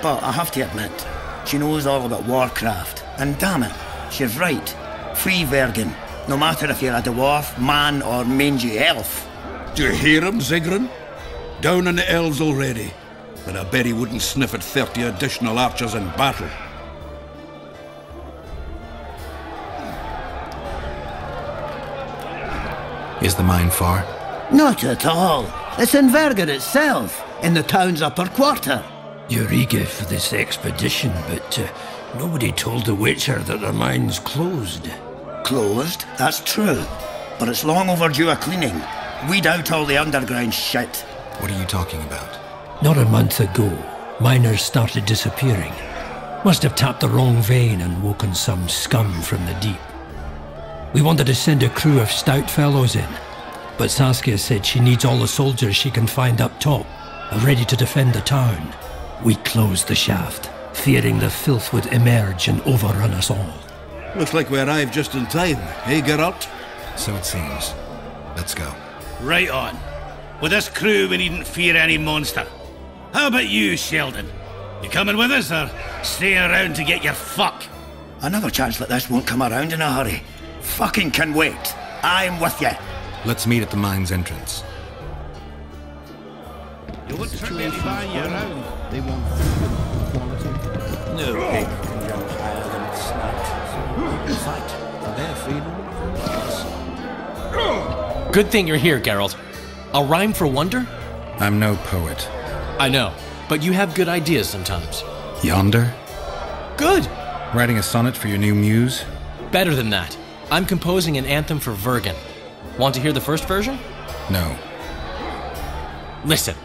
But I have to admit, she knows all about warcraft. And damn it, she's right. Free Vergen, no matter if you're a dwarf, man or mangy elf. Do you hear him, Zigrin? Down on the elves already. But I bet he wouldn't sniff at 30 additional archers in battle. Is the mine far? Not at all. It's in Vergen itself, in the town's upper quarter. You're eager for this expedition, but nobody told the Witcher that the mine's closed. Closed? That's true. But it's long overdue a cleaning. Weed out all the underground shit. What are you talking about? Not a month ago, miners started disappearing. Must have tapped the wrong vein and woken some scum from the deep. We wanted to send a crew of stout fellows in, but Saskia said she needs all the soldiers she can find up top, ready to defend the town. We closed the shaft, fearing the filth would emerge and overrun us all. Looks like we arrived just in time, eh, Geralt? So it seems. Let's go. Right on. With this crew, we needn't fear any monster. How about you, Sheldon? You coming with us, or staying around to get your fuck? Another chance like this won't come around in a hurry. Fucking can wait. I'm with you. Let's meet at the mine's entrance. You wouldn't turn me buying you around. They want quality. No pig can jump higher than its snout. Fight for their freedom. Good thing you're here, Geralt. A rhyme for wonder? I'm no poet. I know, but you have good ideas sometimes. Yonder? Good! Writing a sonnet for your new muse? Better than that. I'm composing an anthem for Vergen. Want to hear the first version? No. Listen.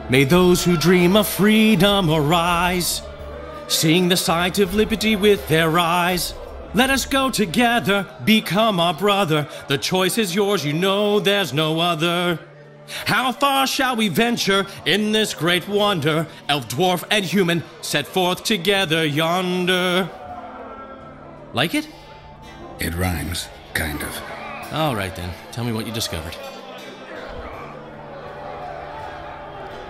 May those who dream of freedom arise, seeing the sight of liberty with their eyes. Let us go together, become our brother. The choice is yours, you know there's no other. How far shall we venture in this great wonder? Elf, dwarf, and human set forth together yonder. Like it? It rhymes, kind of. All right then, tell me what you discovered.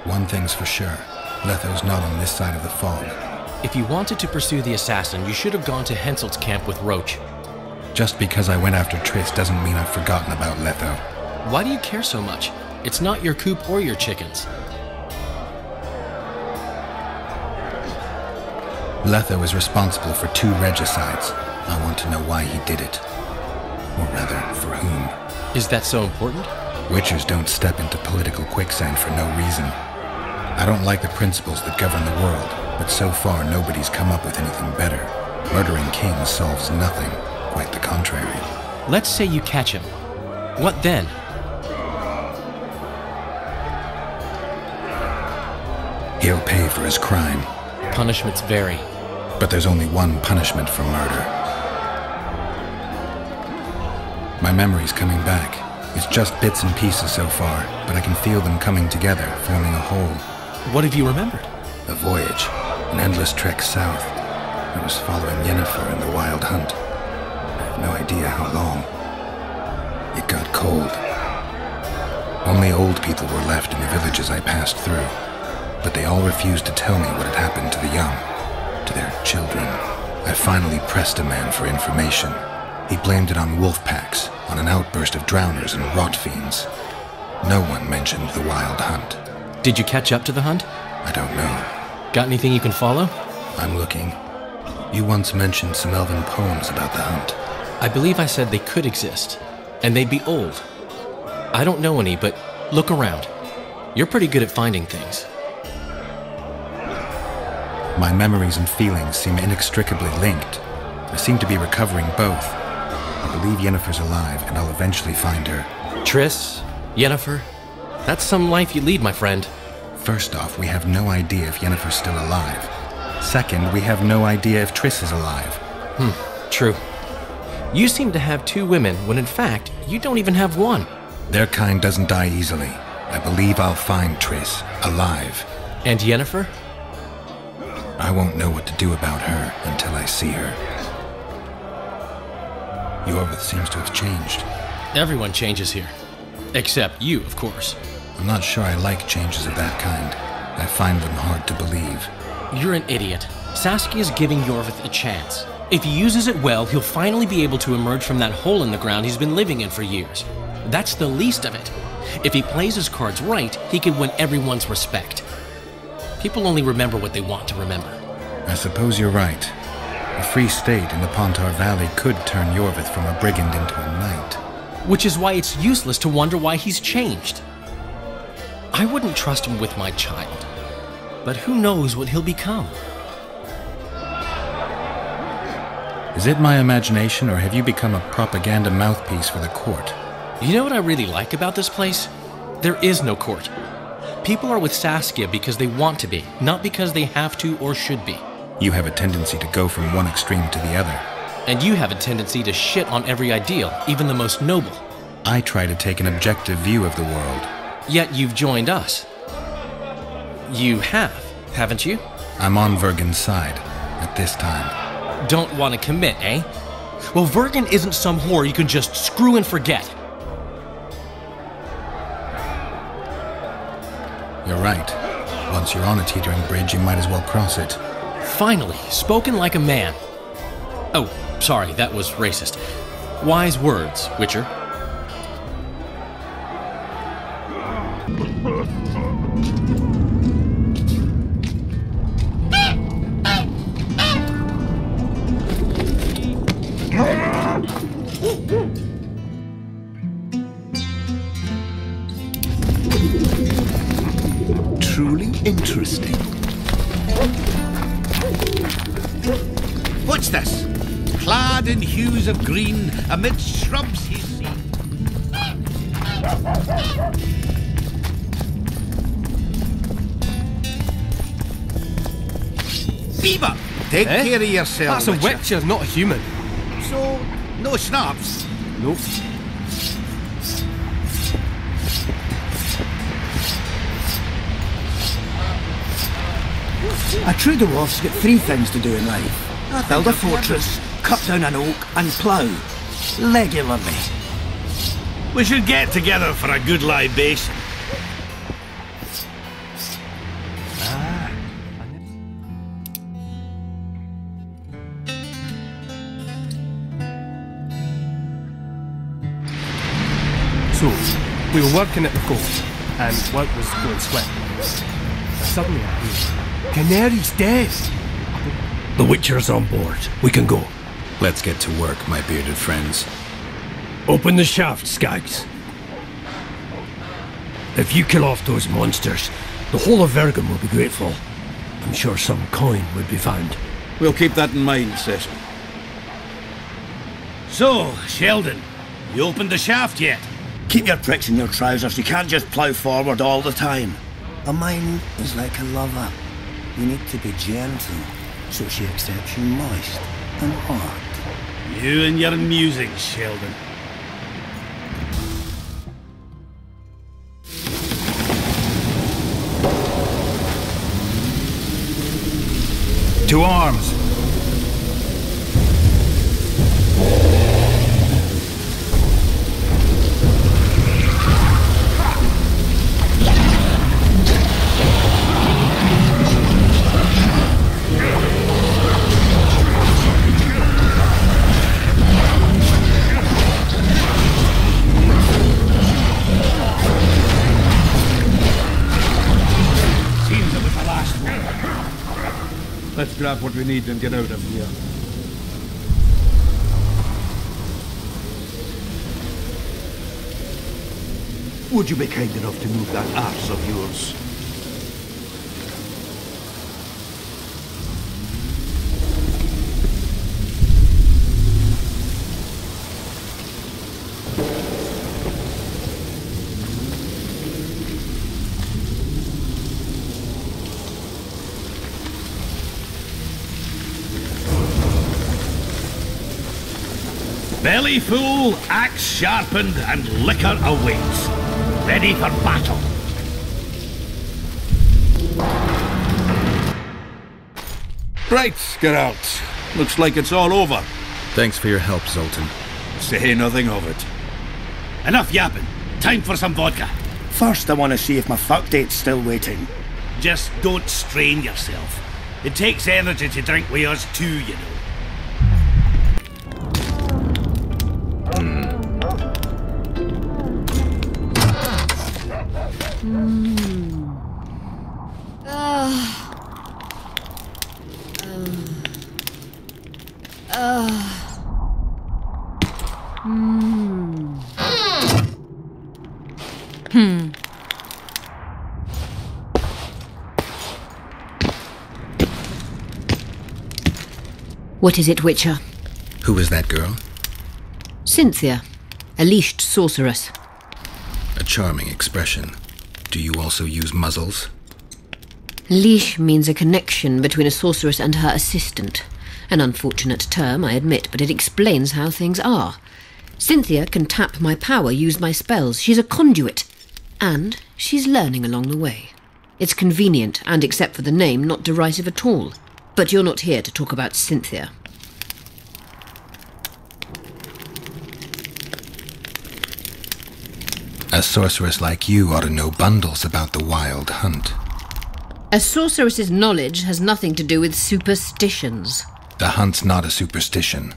One thing's for sure. Letho's not on this side of the fog. If you wanted to pursue the assassin, you should have gone to Henselt's camp with Roach. Just because I went after Triss doesn't mean I've forgotten about Letho. Why do you care so much? It's not your coop or your chickens. Letho is responsible for 2 regicides. I want to know why he did it. Or rather, for whom. Is that so important? Witchers don't step into political quicksand for no reason. I don't like the principles that govern the world, but so far nobody's come up with anything better. Murdering kings solves nothing, quite the contrary. Let's say you catch him. What then? He'll pay for his crime. Punishments vary. But there's only one punishment for murder. My memory's coming back. It's just bits and pieces so far, but I can feel them coming together, forming a whole. What have you remembered? A voyage, an endless trek south. I was following Yennefer in the wild hunt. I have no idea how long. It got cold. Only old people were left in the villages I passed through, but they all refused to tell me what had happened to the young, to their children. I finally pressed a man for information. He blamed it on wolf packs, on an outburst of drowners and rot fiends. No one mentioned the wild hunt. Did you catch up to the hunt? I don't know. Got anything you can follow? I'm looking. You once mentioned some elven poems about the hunt. I believe I said they could exist, and they'd be old. I don't know any, but look around. You're pretty good at finding things. My memories and feelings seem inextricably linked. I seem to be recovering both. I believe Yennefer's alive, and I'll eventually find her. Triss, Yennefer, that's some life you lead, my friend. First off, we have no idea if Yennefer's still alive. Second, we have no idea if Triss is alive. True. You seem to have 2 women, when in fact, you don't even have one. Their kind doesn't die easily. I believe I'll find Triss, alive. And Yennefer? I won't know what to do about her until I see her. Iorveth seems to have changed. Everyone changes here. Except you, of course. I'm not sure I like changes of that kind. I find them hard to believe. You're an idiot. Saskia's giving Iorveth a chance. If he uses it well, he'll finally be able to emerge from that hole in the ground he's been living in for years. That's the least of it. If he plays his cards right, he can win everyone's respect. People only remember what they want to remember. I suppose you're right. A free state in the Pontar Valley could turn Iorveth from a brigand into a knight. Which is why it's useless to wonder why he's changed. I wouldn't trust him with my child. But who knows what he'll become? Is it my imagination, or have you become a propaganda mouthpiece for the court? You know what I really like about this place? There is no court. People are with Saskia because they want to be, not because they have to or should be. You have a tendency to go from one extreme to the other. And you have a tendency to shit on every ideal, even the most noble. I try to take an objective view of the world. Yet you've joined us. You have, haven't you? I'm on Vergen's side, at this time. Don't want to commit, eh? Well, Vergen isn't some whore you can just screw and forget. You're right. Once you're on a teetering bridge, you might as well cross it. Finally, spoken like a man. Oh, sorry, that was racist. Wise words, Witcher. Truly interesting. What's this? Clad in hues of green, amidst shrubs he's seen. Beaver! Take care of yourself, That's a Witcher, not a human. So, no snaps? Nope. A true dwarf's got 3 things to do in life. Build a fortress, cut down an oak, and plough. Regularly. We should get together for a good libation. So, we were working at the cove, and work was going swiftly. Suddenly I hear, Canary's dead! The Witcher's on board. We can go. Let's get to work, my bearded friends. Open the shaft, Skags. If you kill off those monsters, the whole of Vergen will be grateful. I'm sure some coin would be found. We'll keep that in mind, Cecil. So, Sheldon, you opened the shaft yet? Keep your pricks in your trousers. You can't just plough forward all the time. A mind is like a lover. You need to be gentle, so she accepts you moist and hard. You and your musings, Sheldon. To arms! Let's grab what we need and get out of here. Would you be kind enough to move that arse of yours? Belly full, axe sharpened, and liquor awaits. Ready for battle. Right, Geralt. Looks like it's all over. Thanks for your help, Zoltan. Say nothing of it. Enough yapping. Time for some vodka. First, I want to see if my fuck date's still waiting. Just don't strain yourself. It takes energy to drink with us too, you know. What is it, Witcher? Who is that girl? Cynthia, a leashed sorceress. A charming expression. Do you also use muzzles? Leash means a connection between a sorceress and her assistant. An unfortunate term, I admit, but it explains how things are. Cynthia can tap my power, use my spells. She's a conduit. And she's learning along the way. It's convenient, and except for the name, not derisive at all. But you're not here to talk about Cynthia. A sorceress like you ought to know bundles about the wild hunt. A sorceress's knowledge has nothing to do with superstitions. The hunt's not a superstition.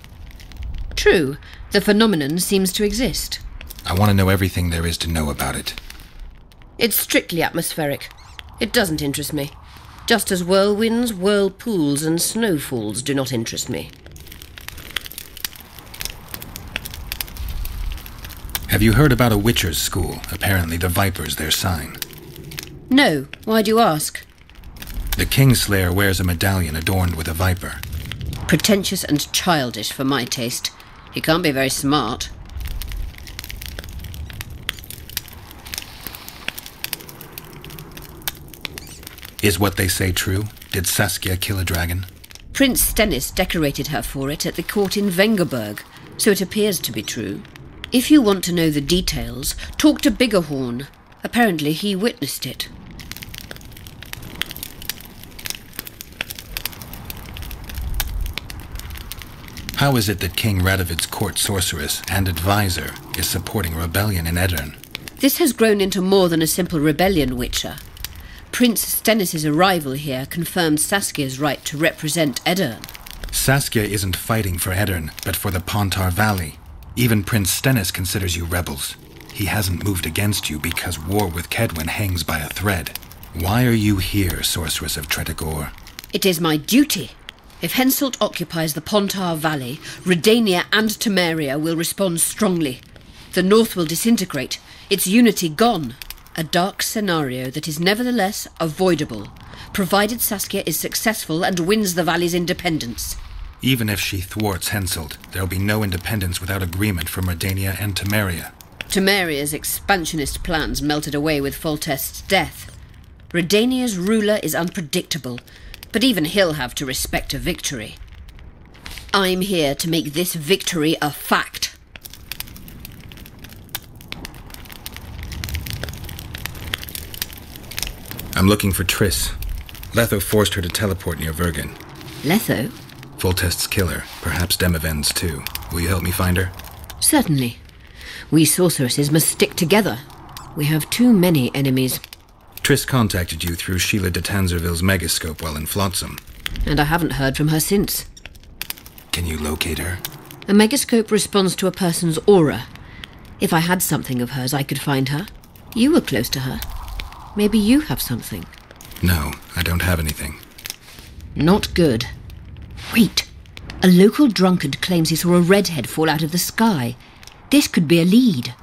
True, the phenomenon seems to exist. I want to know everything there is to know about it. It's strictly atmospheric. It doesn't interest me. Just as whirlwinds, whirlpools, and snowfalls do not interest me. Have you heard about a witcher's school? Apparently the Viper's their sign. No. Why do you ask? The Kingslayer wears a medallion adorned with a viper. Pretentious and childish for my taste. He can't be very smart. Is what they say true? Did Saskia kill a dragon? Prince Stennis decorated her for it at the court in Vengerberg, so it appears to be true. If you want to know the details, talk to Biggerhorn. Apparently he witnessed it. How is it that King Radovid's court sorceress and advisor is supporting rebellion in Edirn? This has grown into more than a simple rebellion, Witcher. Prince Stennis' arrival here confirmed Saskia's right to represent Edirn. Saskia isn't fighting for Edirn, but for the Pontar Valley. Even Prince Stennis considers you rebels. He hasn't moved against you because war with Kedwen hangs by a thread. Why are you here, Sorceress of Tretogor? It is my duty. If Henselt occupies the Pontar Valley, Redania and Temeria will respond strongly. The North will disintegrate, its unity gone. A dark scenario that is nevertheless avoidable, provided Saskia is successful and wins the Valley's independence. Even if she thwarts Henselt, there'll be no independence without agreement from Redania and Temeria. Temeria's expansionist plans melted away with Foltest's death. Redania's ruler is unpredictable, but even he'll have to respect a victory. I'm here to make this victory a fact. I'm looking for Triss. Letho forced her to teleport near Vergen. Letho? Foltest's killer, perhaps Demavend's too. Will you help me find her? Certainly. We sorceresses must stick together. We have too many enemies. Triss contacted you through Sheila de Tanzerville's megascope while in Flotsam. And I haven't heard from her since. Can you locate her? A megascope responds to a person's aura. If I had something of hers, I could find her. You were close to her. Maybe you have something. No, I don't have anything. Not good. Wait. A local drunkard claims he saw a redhead fall out of the sky. This could be a lead.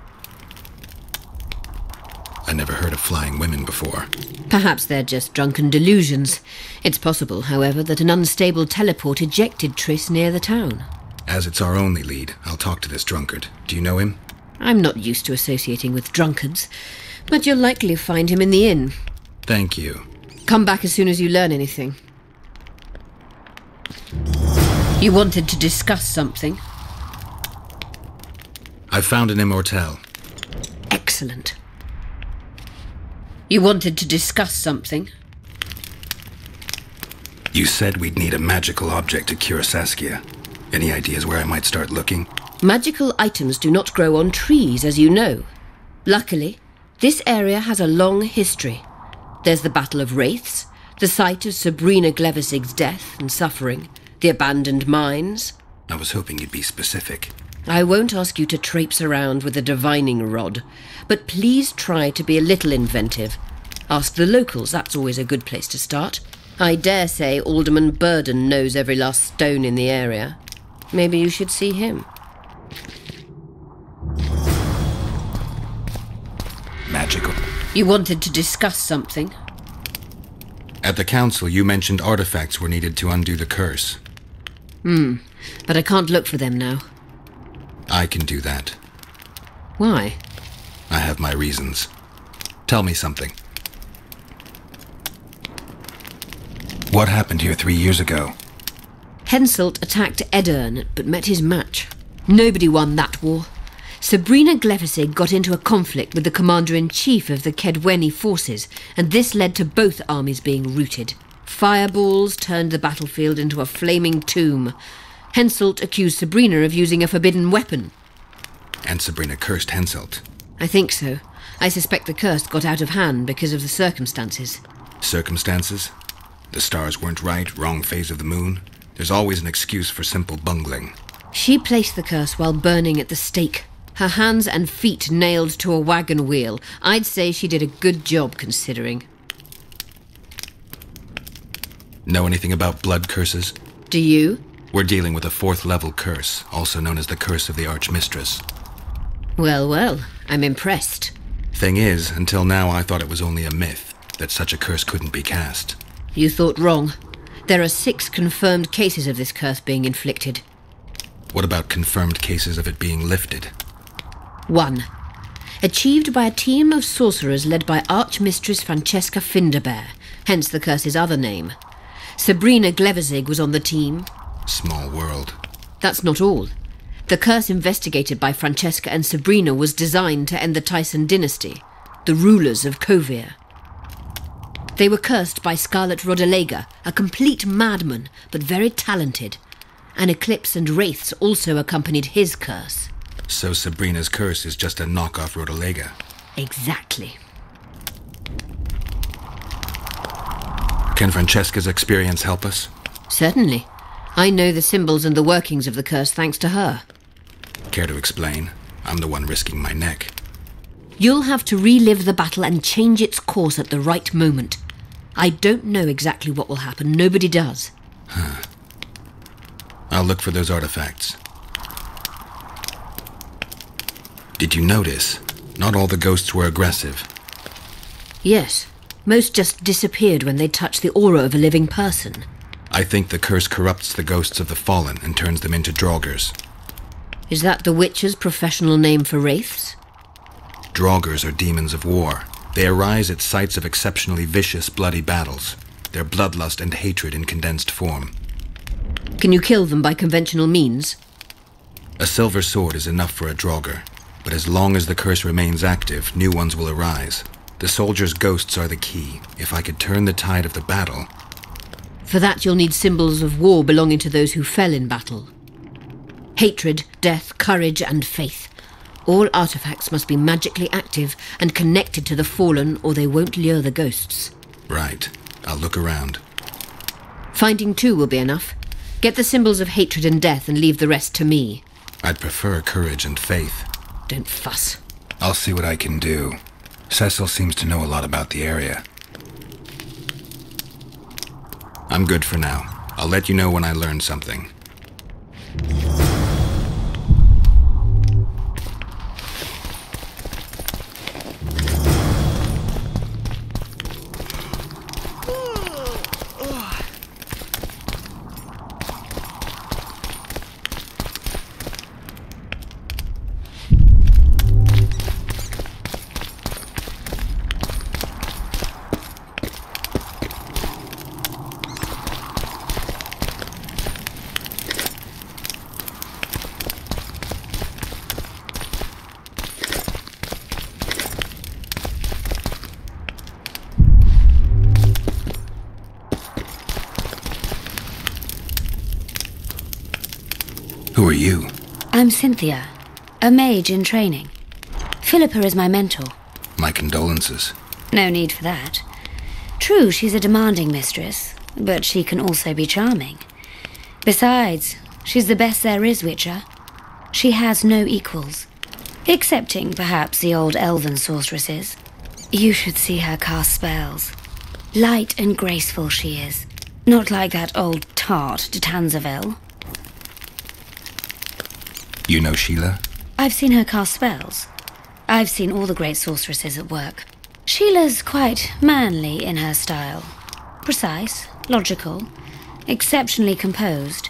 I never heard of flying women before. Perhaps they're just drunken delusions. It's possible, however, that an unstable teleport ejected Triss near the town. As it's our only lead, I'll talk to this drunkard. Do you know him? I'm not used to associating with drunkards, but you'll likely find him in the inn. Thank you. Come back as soon as you learn anything. You wanted to discuss something? I found an immortelle. Excellent. You wanted to discuss something? You said we'd need a magical object to cure Saskia. Any ideas where I might start looking? Magical items do not grow on trees, as you know. Luckily, this area has a long history. There's the Battle of Wraiths, the site of Sabrina Glevisig's death and suffering, the abandoned mines. I was hoping you'd be specific. I won't ask you to traipse around with a divining rod, but please try to be a little inventive. Ask the locals, that's always a good place to start. I dare say Alderman Burden knows every last stone in the area. Maybe you should see him. Magical. You wanted to discuss something? At the council, you mentioned artifacts were needed to undo the curse. But I can't look for them now. I can do that. Why? I have my reasons. Tell me something. What happened here 3 years ago? Henselt attacked Edirn, but met his match. Nobody won that war. Sabrina Glevisig got into a conflict with the commander-in-chief of the Kedweni forces, and this led to both armies being routed. Fireballs turned the battlefield into a flaming tomb. Henselt accused Sabrina of using a forbidden weapon. And Sabrina cursed Henselt. I think so. I suspect the curse got out of hand because of the circumstances. Circumstances? The stars weren't right, wrong phase of the moon. There's always an excuse for simple bungling. She placed the curse while burning at the stake. Her hands and feet nailed to a wagon wheel. I'd say she did a good job, considering. Know anything about blood curses? Do you? We're dealing with a 4th level curse, also known as the Curse of the Archmistress. Well, well, I'm impressed. Thing is, until now I thought it was only a myth, that such a curse couldn't be cast. You thought wrong. There are 6 confirmed cases of this curse being inflicted. What about confirmed cases of it being lifted? 1. Achieved by a team of sorcerers led by Archmistress Francesca Finderbear, hence the curse's other name. Sabrina Gleverzig was on the team. Small world. That's not all. The curse investigated by Francesca and Sabrina was designed to end the Tyson dynasty, the rulers of Kovir. They were cursed by Scarlet Rodalega, a complete madman, but very talented. An eclipse and wraiths also accompanied his curse. So Sabrina's curse is just a knockoff Rodalega? Exactly. Can Francesca's experience help us? Certainly. I know the symbols and the workings of the curse thanks to her. Care to explain? I'm the one risking my neck. You'll have to relive the battle and change its course at the right moment. I don't know exactly what will happen. Nobody does. Huh. I'll look for those artifacts. Did you notice? Not all the ghosts were aggressive. Yes. Most just disappeared when they touched the aura of a living person. I think the curse corrupts the ghosts of the fallen and turns them into draugrs. Is that the Witcher's professional name for wraiths? Draugrs are demons of war. They arise at sites of exceptionally vicious, bloody battles. Their bloodlust and hatred in condensed form. Can you kill them by conventional means? A silver sword is enough for a draugr, but as long as the curse remains active, new ones will arise. The soldiers' ghosts are the key. If I could turn the tide of the battle... For that you'll need symbols of war belonging to those who fell in battle. Hatred, death, courage, and faith. All artifacts must be magically active and connected to the fallen, or they won't lure the ghosts. Right. I'll look around. Finding 2 will be enough. Get the symbols of hatred and death and leave the rest to me. I'd prefer courage and faith. Don't fuss. I'll see what I can do. Cecil seems to know a lot about the area. I'm good for now. I'll let you know when I learn something. Who are you? I'm Cynthia, a mage in training. Philippa is my mentor. My condolences. No need for that. True, she's a demanding mistress, but she can also be charming. Besides, she's the best there is, Witcher. She has no equals. Excepting, perhaps, the old elven sorceresses. You should see her cast spells. Light and graceful she is. Not like that old tart de Tanzaville. You know Sheila? I've seen her cast spells. I've seen all the great sorceresses at work. Sheila's quite manly in her style. Precise, logical, exceptionally composed.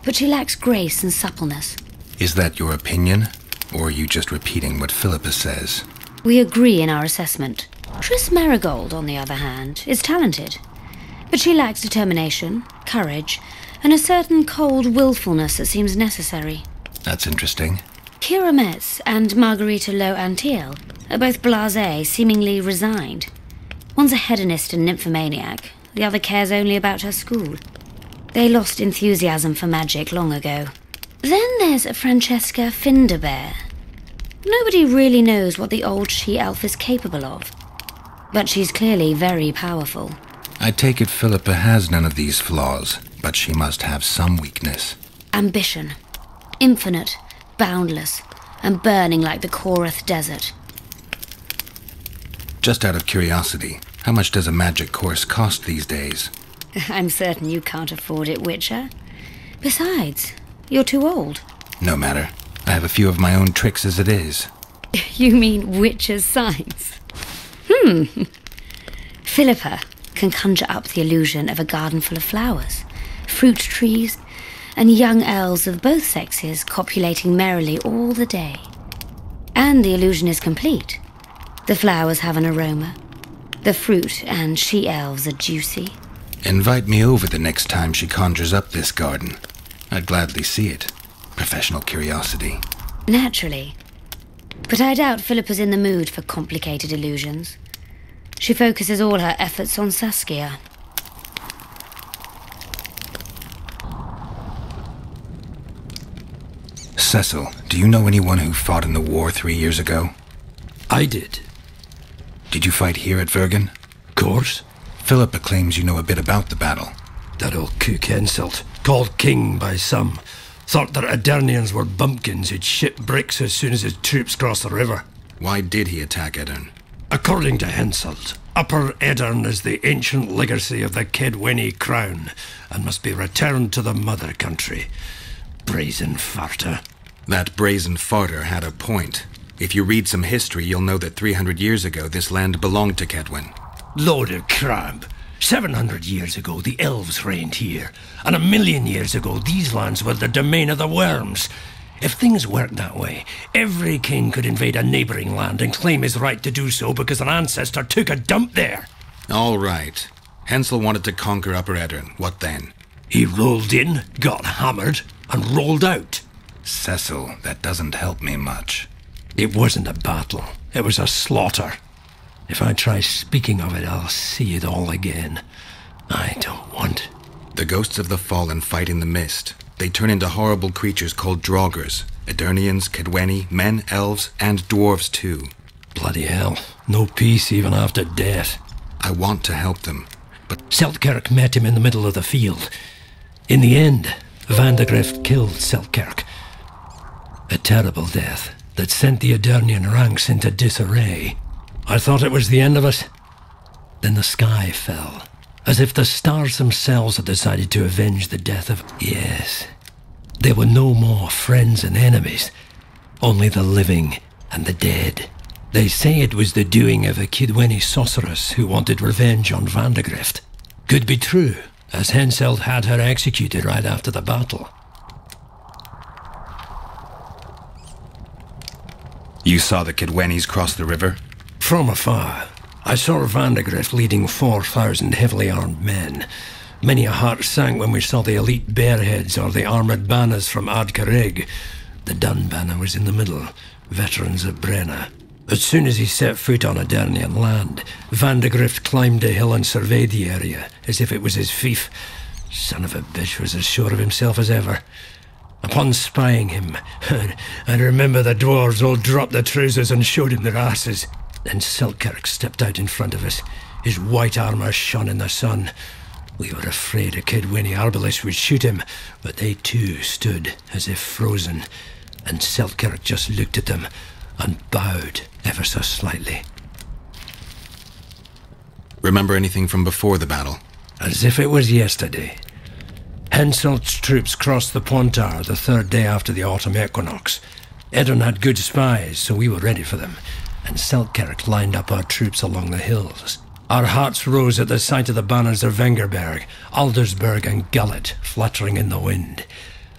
But she lacks grace and suppleness. Is that your opinion? Or are you just repeating what Philippa says? We agree in our assessment. Triss Marigold, on the other hand, is talented. But she lacks determination, courage, and a certain cold willfulness that seems necessary. That's interesting. Kira Metz and Margarita Lowe Antiel are both blasé, seemingly resigned. One's a hedonist and nymphomaniac, the other cares only about her school. They lost enthusiasm for magic long ago. Then there's Francesca Finderbear. Nobody really knows what the old she-elf is capable of. But she's clearly very powerful. I take it Philippa has none of these flaws, but she must have some weakness. Ambition. Infinite, boundless, and burning like the Korath Desert. Just out of curiosity, how much does a magic course cost these days? I'm certain you can't afford it, Witcher. Besides, you're too old. No matter. I have a few of my own tricks as it is. You mean Witcher's signs? Philippa can conjure up the illusion of a garden full of flowers, fruit trees, and young elves of both sexes copulating merrily all the day. And the illusion is complete. The flowers have an aroma. The fruit and she-elves are juicy. Invite me over the next time she conjures up this garden. I'd gladly see it. Professional curiosity. Naturally. But I doubt Philippa's in the mood for complicated illusions. She focuses all her efforts on Saskia. Cecil, do you know anyone who fought in the war 3 years ago? I did. Did you fight here at Vergen? Course. Philippa claims you know a bit about the battle. That old cook Henselt, called king by some, thought that Adernians were bumpkins who'd ship bricks as soon as his troops crossed the river. Why did he attack Edern? According to Henselt, Upper Edern is the ancient legacy of the Kedweni crown and must be returned to the mother country. Brazen farter. That brazen farter had a point. If you read some history, you'll know that 300 years ago this land belonged to Kedwen. Load of crab. 700 years ago, the elves reigned here, and 1,000,000 years ago, these lands were the domain of the worms. If things worked that way, every king could invade a neighboring land and claim his right to do so because an ancestor took a dump there. All right. Henselt wanted to conquer Upper Edern. What then? He rolled in, got hammered, and rolled out. Cecil, that doesn't help me much. It wasn't a battle. It was a slaughter. If I try speaking of it, I'll see it all again. I don't want. The ghosts of the fallen fight in the mist. They turn into horrible creatures called draugrs. Eternians, Kedweni, men, elves, and dwarves too. Bloody hell. No peace even after death. I want to help them, but... Seltkirk met him in the middle of the field. In the end, Vandegrift killed Seltkirk. A terrible death that sent the Eternian ranks into disarray. I thought it was the end of it. Then the sky fell, as if the stars themselves had decided to avenge the death of... Yes. There were no more friends and enemies, only the living and the dead. They say it was the doing of a Kedweni sorceress who wanted revenge on Vandegrift. Could be true, as Henselt had her executed right after the battle. You saw the Kedwenis cross the river? From afar. I saw Vandegrift leading 4,000 heavily armed men. Many a heart sank when we saw the elite bearheads or the armoured banners from Ardcarrig. The Dun banner was in the middle, veterans of Brenna. As soon as he set foot on Adernian land, Vandegrift climbed a hill and surveyed the area, as if it was his fief. Son of a bitch was as sure of himself as ever. Upon spying him, I remember the dwarves all dropped their trousers and showed him their asses. Then Seltkirk stepped out in front of us. His white armour shone in the sun. We were afraid a Kedweni arbalist would shoot him, but they too stood as if frozen, and Seltkirk just looked at them and bowed ever so slightly. Remember anything from before the battle? As if it was yesterday. Henselt's troops crossed the Pontar the third day after the autumn equinox. Edern had good spies, so we were ready for them, and Seltkirk lined up our troops along the hills. Our hearts rose at the sight of the banners of Vengerberg, Aldersberg and Gullet fluttering in the wind.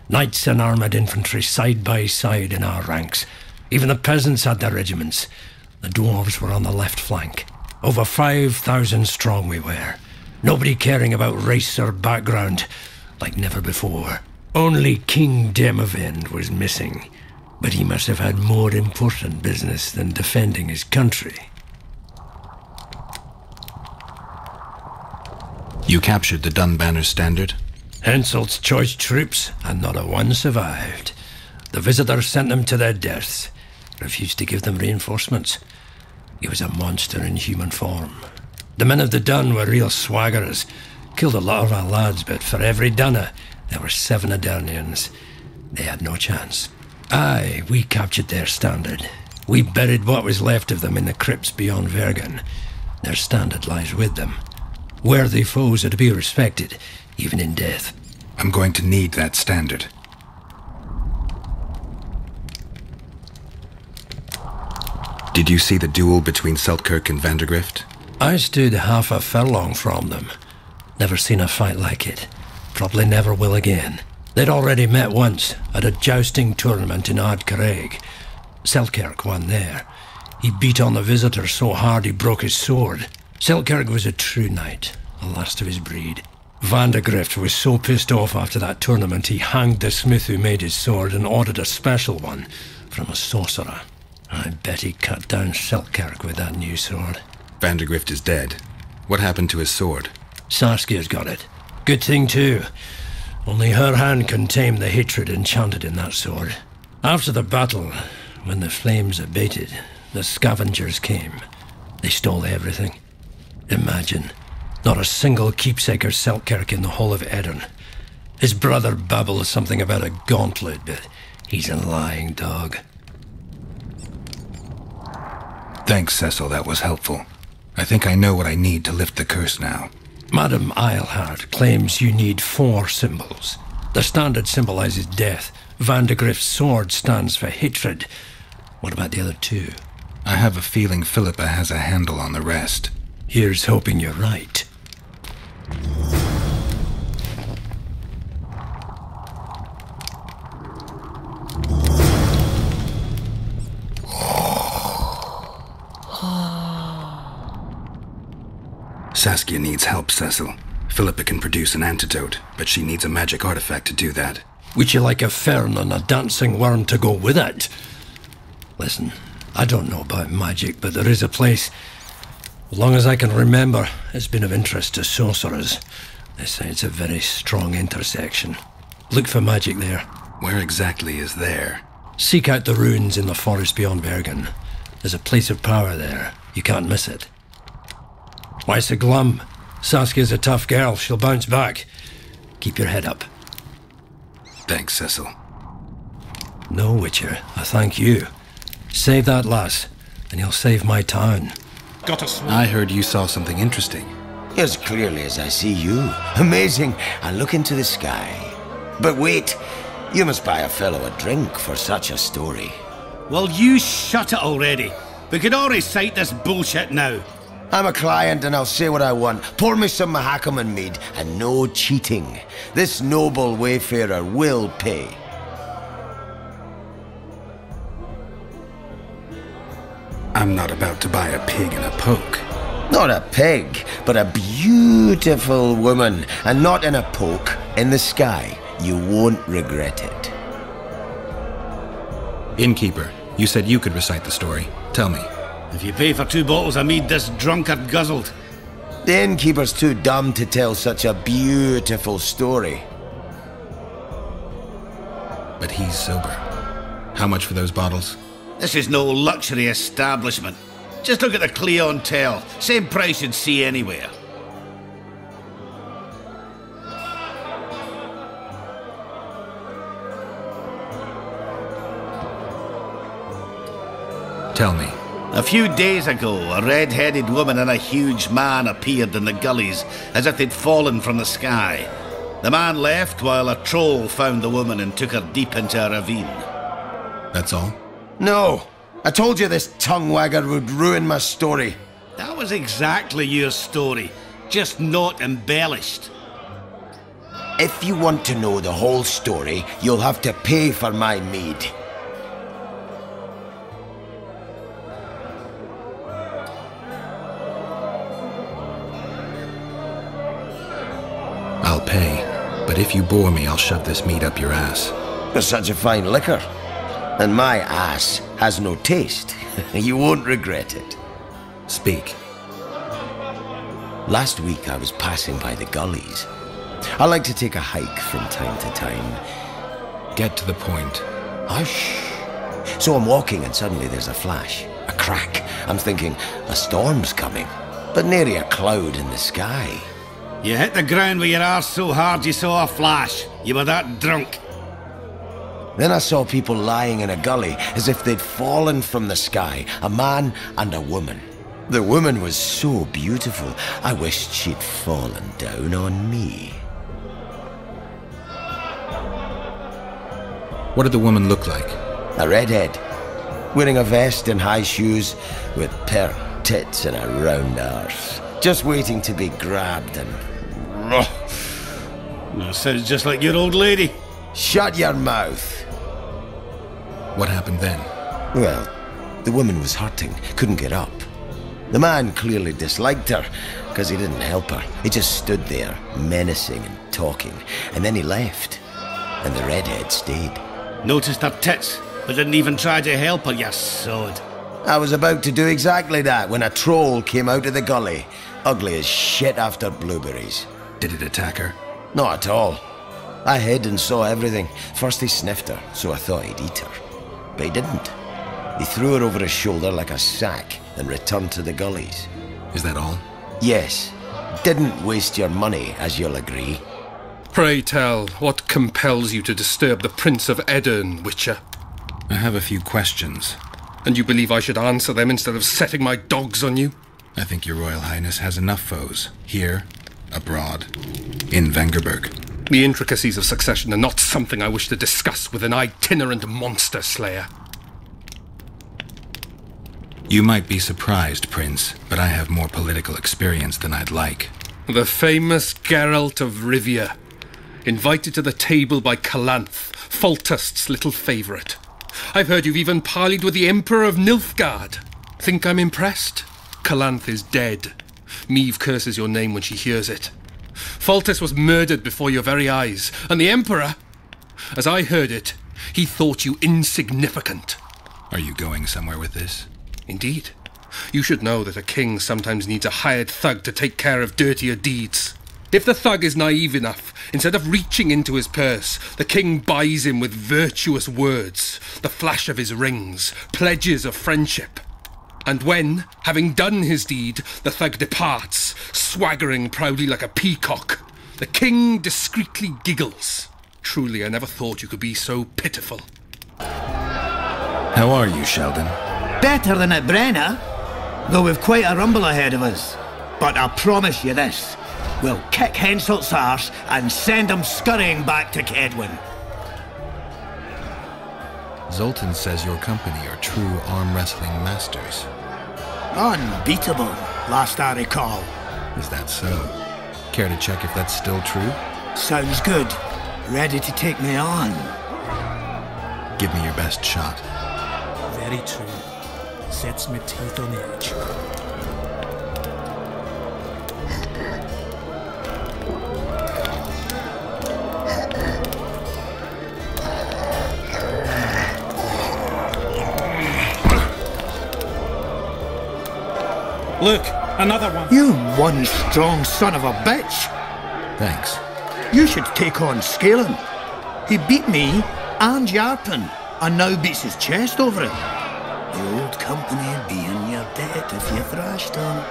Knights and armoured infantry side by side in our ranks. Even the peasants had their regiments. The dwarves were on the left flank. Over 5,000 strong we were. Nobody caring about race or background, like never before. Only King Demavend was missing, but he must have had more important business than defending his country. You captured the Dunbanner standard? Henselt's choice troops, and not a one survived. The visitors sent them to their deaths. refused to give them reinforcements. He was a monster in human form. The men of the Dun were real swaggerers. Killed a lot of our lads, but for every Dunna, there were 7 Adarnians. They had no chance. Aye, we captured their standard. We buried what was left of them in the crypts beyond Vergen. Their standard lies with them. Worthy foes are to be respected, even in death. I'm going to need that standard. Did you see the duel between Seltkirk and Vandergrift? I stood half a furlong from them. Never seen a fight like it. Probably never will again. They'd already met once, at a jousting tournament in Ardcarreg. Seltkirk won there. He beat on the visitor so hard he broke his sword. Seltkirk was a true knight, the last of his breed. Vandergrift was so pissed off after that tournament he hanged the smith who made his sword and ordered a special one from a sorcerer. I bet he cut down Seltkirk with that new sword. Vandergrift is dead. What happened to his sword? Saskia's got it. Good thing too. Only her hand can tame the hatred enchanted in that sword. After the battle, when the flames abated, the scavengers came. They stole everything. Imagine, not a single keepsake or Seltkirk in the whole of Edirn. His brother babbled something about a gauntlet, but he's a lying dog. Thanks, Cecil, that was helpful. I think I know what I need to lift the curse now. Madame Eilhart claims you need 4 symbols. The standard symbolizes death. Vandergrift's sword stands for hatred. What about the other 2? I have a feeling Philippa has a handle on the rest. Here's hoping you're right. Saskia needs help, Cecil. Philippa can produce an antidote, but she needs a magic artifact to do that. Would you like a fern and a dancing worm to go with it? Listen, I don't know about magic, but there is a place, as long as I can remember, it's been of interest to sorcerers. They say it's a very strong intersection. Look for magic there. Where exactly is there? Seek out the ruins in the forest beyond Vergen. There's a place of power there. You can't miss it. Why so glum? Saskia's a tough girl. She'll bounce back. Keep your head up. Thanks, Cecil. No, Witcher. I thank you. Save that lass, and you'll save my town. I heard you saw something interesting. As clearly as I see you. Amazing. I look into the sky. But wait, you must buy a fellow a drink for such a story. Well, you shut it already. We could all recite this bullshit now. I'm a client and I'll say what I want. Pour me some Mahakaman mead and no cheating. This noble wayfarer will pay. I'm not about to buy a pig in a poke. Not a pig, but a beautiful woman. And not in a poke, in the sky. You won't regret it. Innkeeper, you said you could recite the story. Tell me. If you pay for 2 bottles of mead, this drunkard guzzled. The innkeeper's too dumb to tell such a beautiful story. But he's sober. How much for those bottles? This is no luxury establishment. Just look at the clientele. Same price you'd see anywhere. Tell me. A few days ago, a red-headed woman and a huge man appeared in the gullies, as if they'd fallen from the sky. The man left while a troll found the woman and took her deep into a ravine. That's all? No! I told you this tongue-wagger would ruin my story. That was exactly your story, just not embellished. If you want to know the whole story, you'll have to pay for my mead. I'll pay, but if you bore me, I'll shove this meat up your ass. You're such a fine liquor. And my ass has no taste. You won't regret it. Speak. Last week I was passing by the gullies. I like to take a hike from time to time. Get to the point. Hush. So I'm walking and suddenly there's a flash, a crack. I'm thinking, a storm's coming, but nary a cloud in the sky. You hit the ground with your arse so hard you saw a flash. You were that drunk. Then I saw people lying in a gully as if they'd fallen from the sky, a man and a woman. The woman was so beautiful, I wished she'd fallen down on me. What did the woman look like? A redhead, wearing a vest and high shoes, with pert tits and a round arse, just waiting to be grabbed and... That sounds just like your old lady. Shut your mouth. What happened then? Well, the woman was hurting, couldn't get up. The man clearly disliked her, because he didn't help her. He just stood there, menacing and talking, and then he left. And the redhead stayed. Noticed her tits, but didn't even try to help her, you sod. I was about to do exactly that when a troll came out of the gully, ugly as shit after blueberries. Did it attack her? Not at all. I hid and saw everything. First he sniffed her, so I thought he'd eat her. But he didn't. He threw her over his shoulder like a sack and returned to the gullies. Is that all? Yes. Didn't waste your money, as you'll agree. Pray tell, what compels you to disturb the Prince of Edern, Witcher? I have a few questions. And you believe I should answer them instead of setting my dogs on you? I think your Royal Highness has enough foes. Here, abroad, in Vengerberg. The intricacies of succession are not something I wish to discuss with an itinerant monster slayer. You might be surprised, Prince, but I have more political experience than I'd like. The famous Geralt of Rivia, invited to the table by Calanth, Foltest's little favourite. I've heard you've even parleyed with the Emperor of Nilfgaard. Think I'm impressed? Calanth is dead. Meve curses your name when she hears it. Foltest was murdered before your very eyes, and the Emperor, as I heard it, he thought you insignificant. Are you going somewhere with this? Indeed. You should know that a king sometimes needs a hired thug to take care of dirtier deeds. If the thug is naive enough, instead of reaching into his purse, the king buys him with virtuous words, the flash of his rings, pledges of friendship. And when, having done his deed, the thug departs, swaggering proudly like a peacock, the king discreetly giggles. Truly, I never thought you could be so pitiful. How are you, Sheldon? Better than at Brenna, though we've quite a rumble ahead of us. But I promise you this, we'll kick Henselt's arse and send him scurrying back to Kedwin. Zoltan says your company are true arm wrestling masters. Unbeatable, last I recall. Is that so? Care to check if that's still true? Sounds good. Ready to take me on? Give me your best shot. Very true. Sets my teeth on edge. Look, another one. You one strong son of a bitch. Thanks. You should take on Scalen. He beat me and Yarpen, and now beats his chest over it. The old company'd be in your debt if you thrashed him.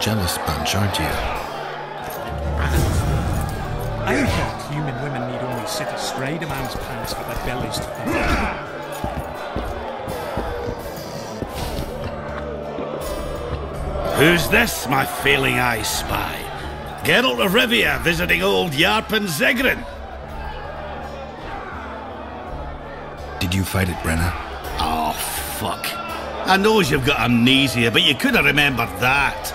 Jealous bunch, aren't you? I heard human women need only sit astride a man's pants for their bellies to fall. Who's this, my failing eye spy? Geralt of Rivia visiting old Yarpen Zegrin. Did you fight at Brenna? Oh, fuck. I knows you've got amnesia, but you could have remembered that.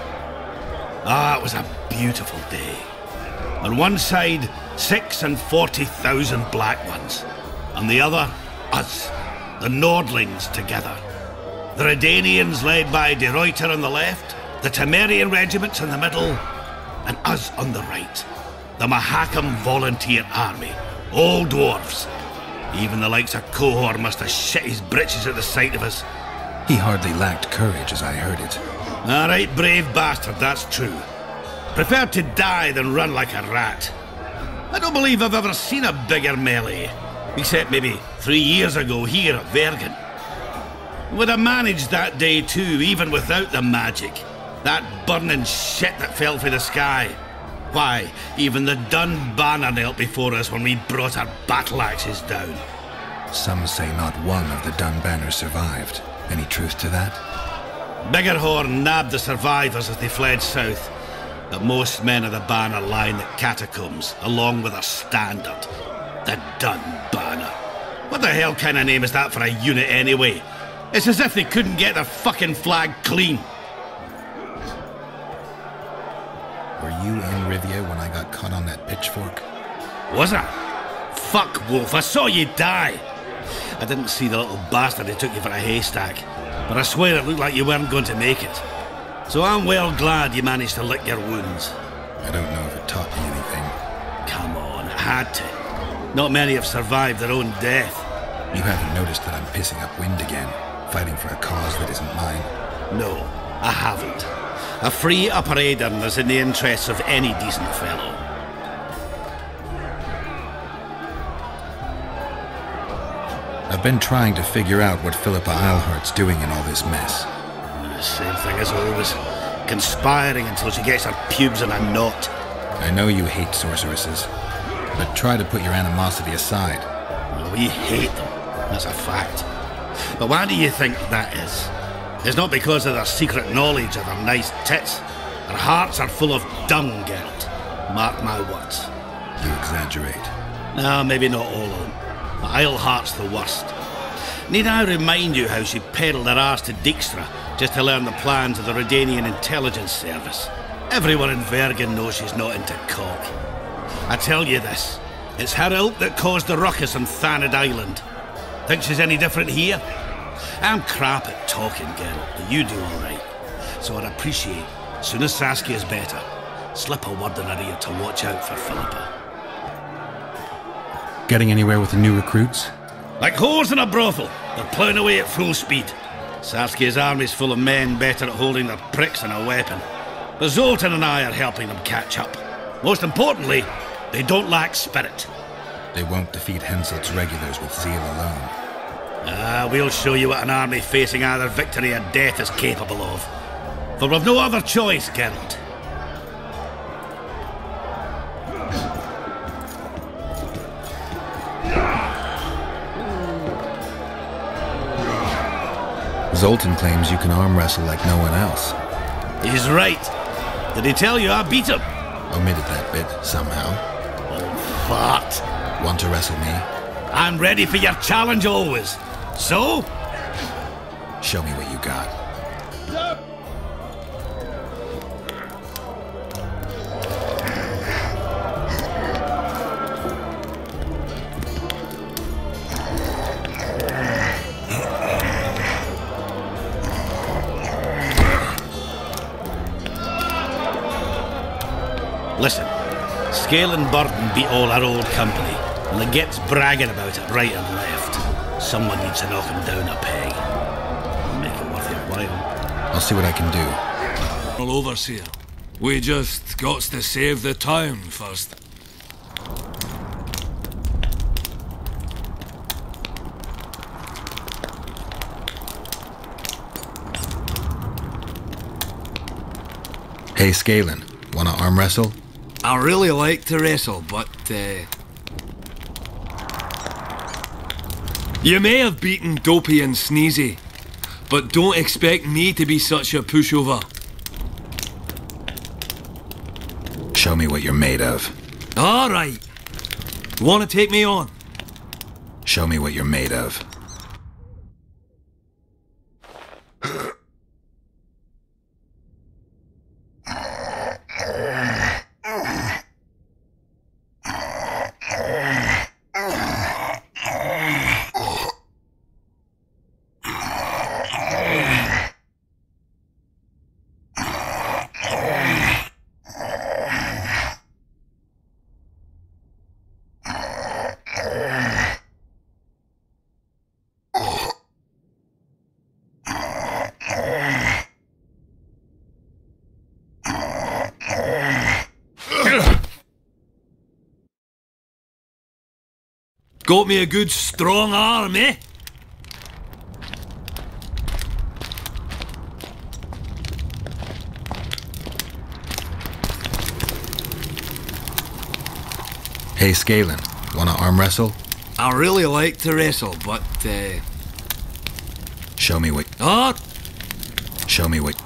Ah, it was a beautiful day. On one side, 46,000 black ones. On the other, us, the Nordlings together. The Redanians led by De Ruyter on the left, the Temerian regiments in the middle, and us on the right. The Mahakam Volunteer Army. All dwarves. Even the likes of Cohor must have shit his britches at the sight of us. He hardly lacked courage, as I heard it. All right, brave bastard, that's true. Preferred to die than run like a rat. I don't believe I've ever seen a bigger melee. Except maybe 3 years ago here at Vergen. Would have managed that day too, even without the magic. That burning shit that fell from the sky. Why, even the Dun banner knelt before us when we brought our battle axes down. Some say not one of the Dun banners survived. Any truth to that? Biggerhorn nabbed the survivors as they fled south, but most men of the banner lie in the catacombs, along with their standard, the Dun banner. What the hell kind of name is that for a unit anyway? It's as if they couldn't get their fucking flag clean. Were you in Rivia when I got caught on that pitchfork? Was I? Fuck, Wolf, I saw you die. I didn't see the little bastard who took you for a haystack, but I swear it looked like you weren't going to make it. So I'm well glad you managed to lick your wounds. I don't know if it taught me anything. Come on, it had to. Not many have survived their own death. You haven't noticed that I'm pissing up wind again, fighting for a cause that isn't mine? No, I haven't. A free upper Aedirn is in the interests of any decent fellow. I've been trying to figure out what Philippa Eilhart's doing in all this mess. Same thing as always. Conspiring until she gets her pubes in a knot. I know you hate sorceresses, but try to put your animosity aside. Well, we hate them. That's a fact. But why do you think that is? It's not because of their secret knowledge of their nice tits. Their hearts are full of dung, Geralt. Mark my words. You exaggerate. No, maybe not all of them. But Eilhart's the worst. Need I remind you how she peddled her arse to Dijkstra just to learn the plans of the Redanian intelligence service? Everyone in Vergen knows she's not into cock. I tell you this, it's her ilk that caused the ruckus on Thanid Island. Think she's any different here? I'm crap at talking, Geralt, but you do all right. So I'd appreciate, as soon as Saskia's better, slip a word in her ear to watch out for Philippa. Getting anywhere with the new recruits? Like whores in a brothel, they're ploughing away at full speed. Saskia's army's full of men better at holding their pricks than a weapon. But Zoltan and I are helping them catch up. Most importantly, they don't lack spirit. They won't defeat Henselt's regulars with zeal alone. We'll show you what an army facing either victory or death is capable of. For we've no other choice, Geralt. Zoltan claims you can arm wrestle like no one else. He's right. Did he tell you I beat him? Omitted that bit, somehow. Oh, fart. Want to wrestle me? I'm ready for your challenge always. So? Show me what you got. Listen, Scale and Burton beat all our old company, and the Git's bragging about it right and left. Someone needs to knock him down a peg. Make it worth your while. I'll see what I can do. All overseer. We just got to save the town first. Hey, Scalen, wanna arm wrestle? I really like to wrestle, but, you may have beaten Dopey and Sneezy, but don't expect me to be such a pushover. Show me what you're made of. All right. Want to take me on? Show me what you're made of. Got me a good strong arm, eh? Hey, Scalen, wanna arm wrestle? I really like to wrestle, but, Show me what... Oh! Show me what...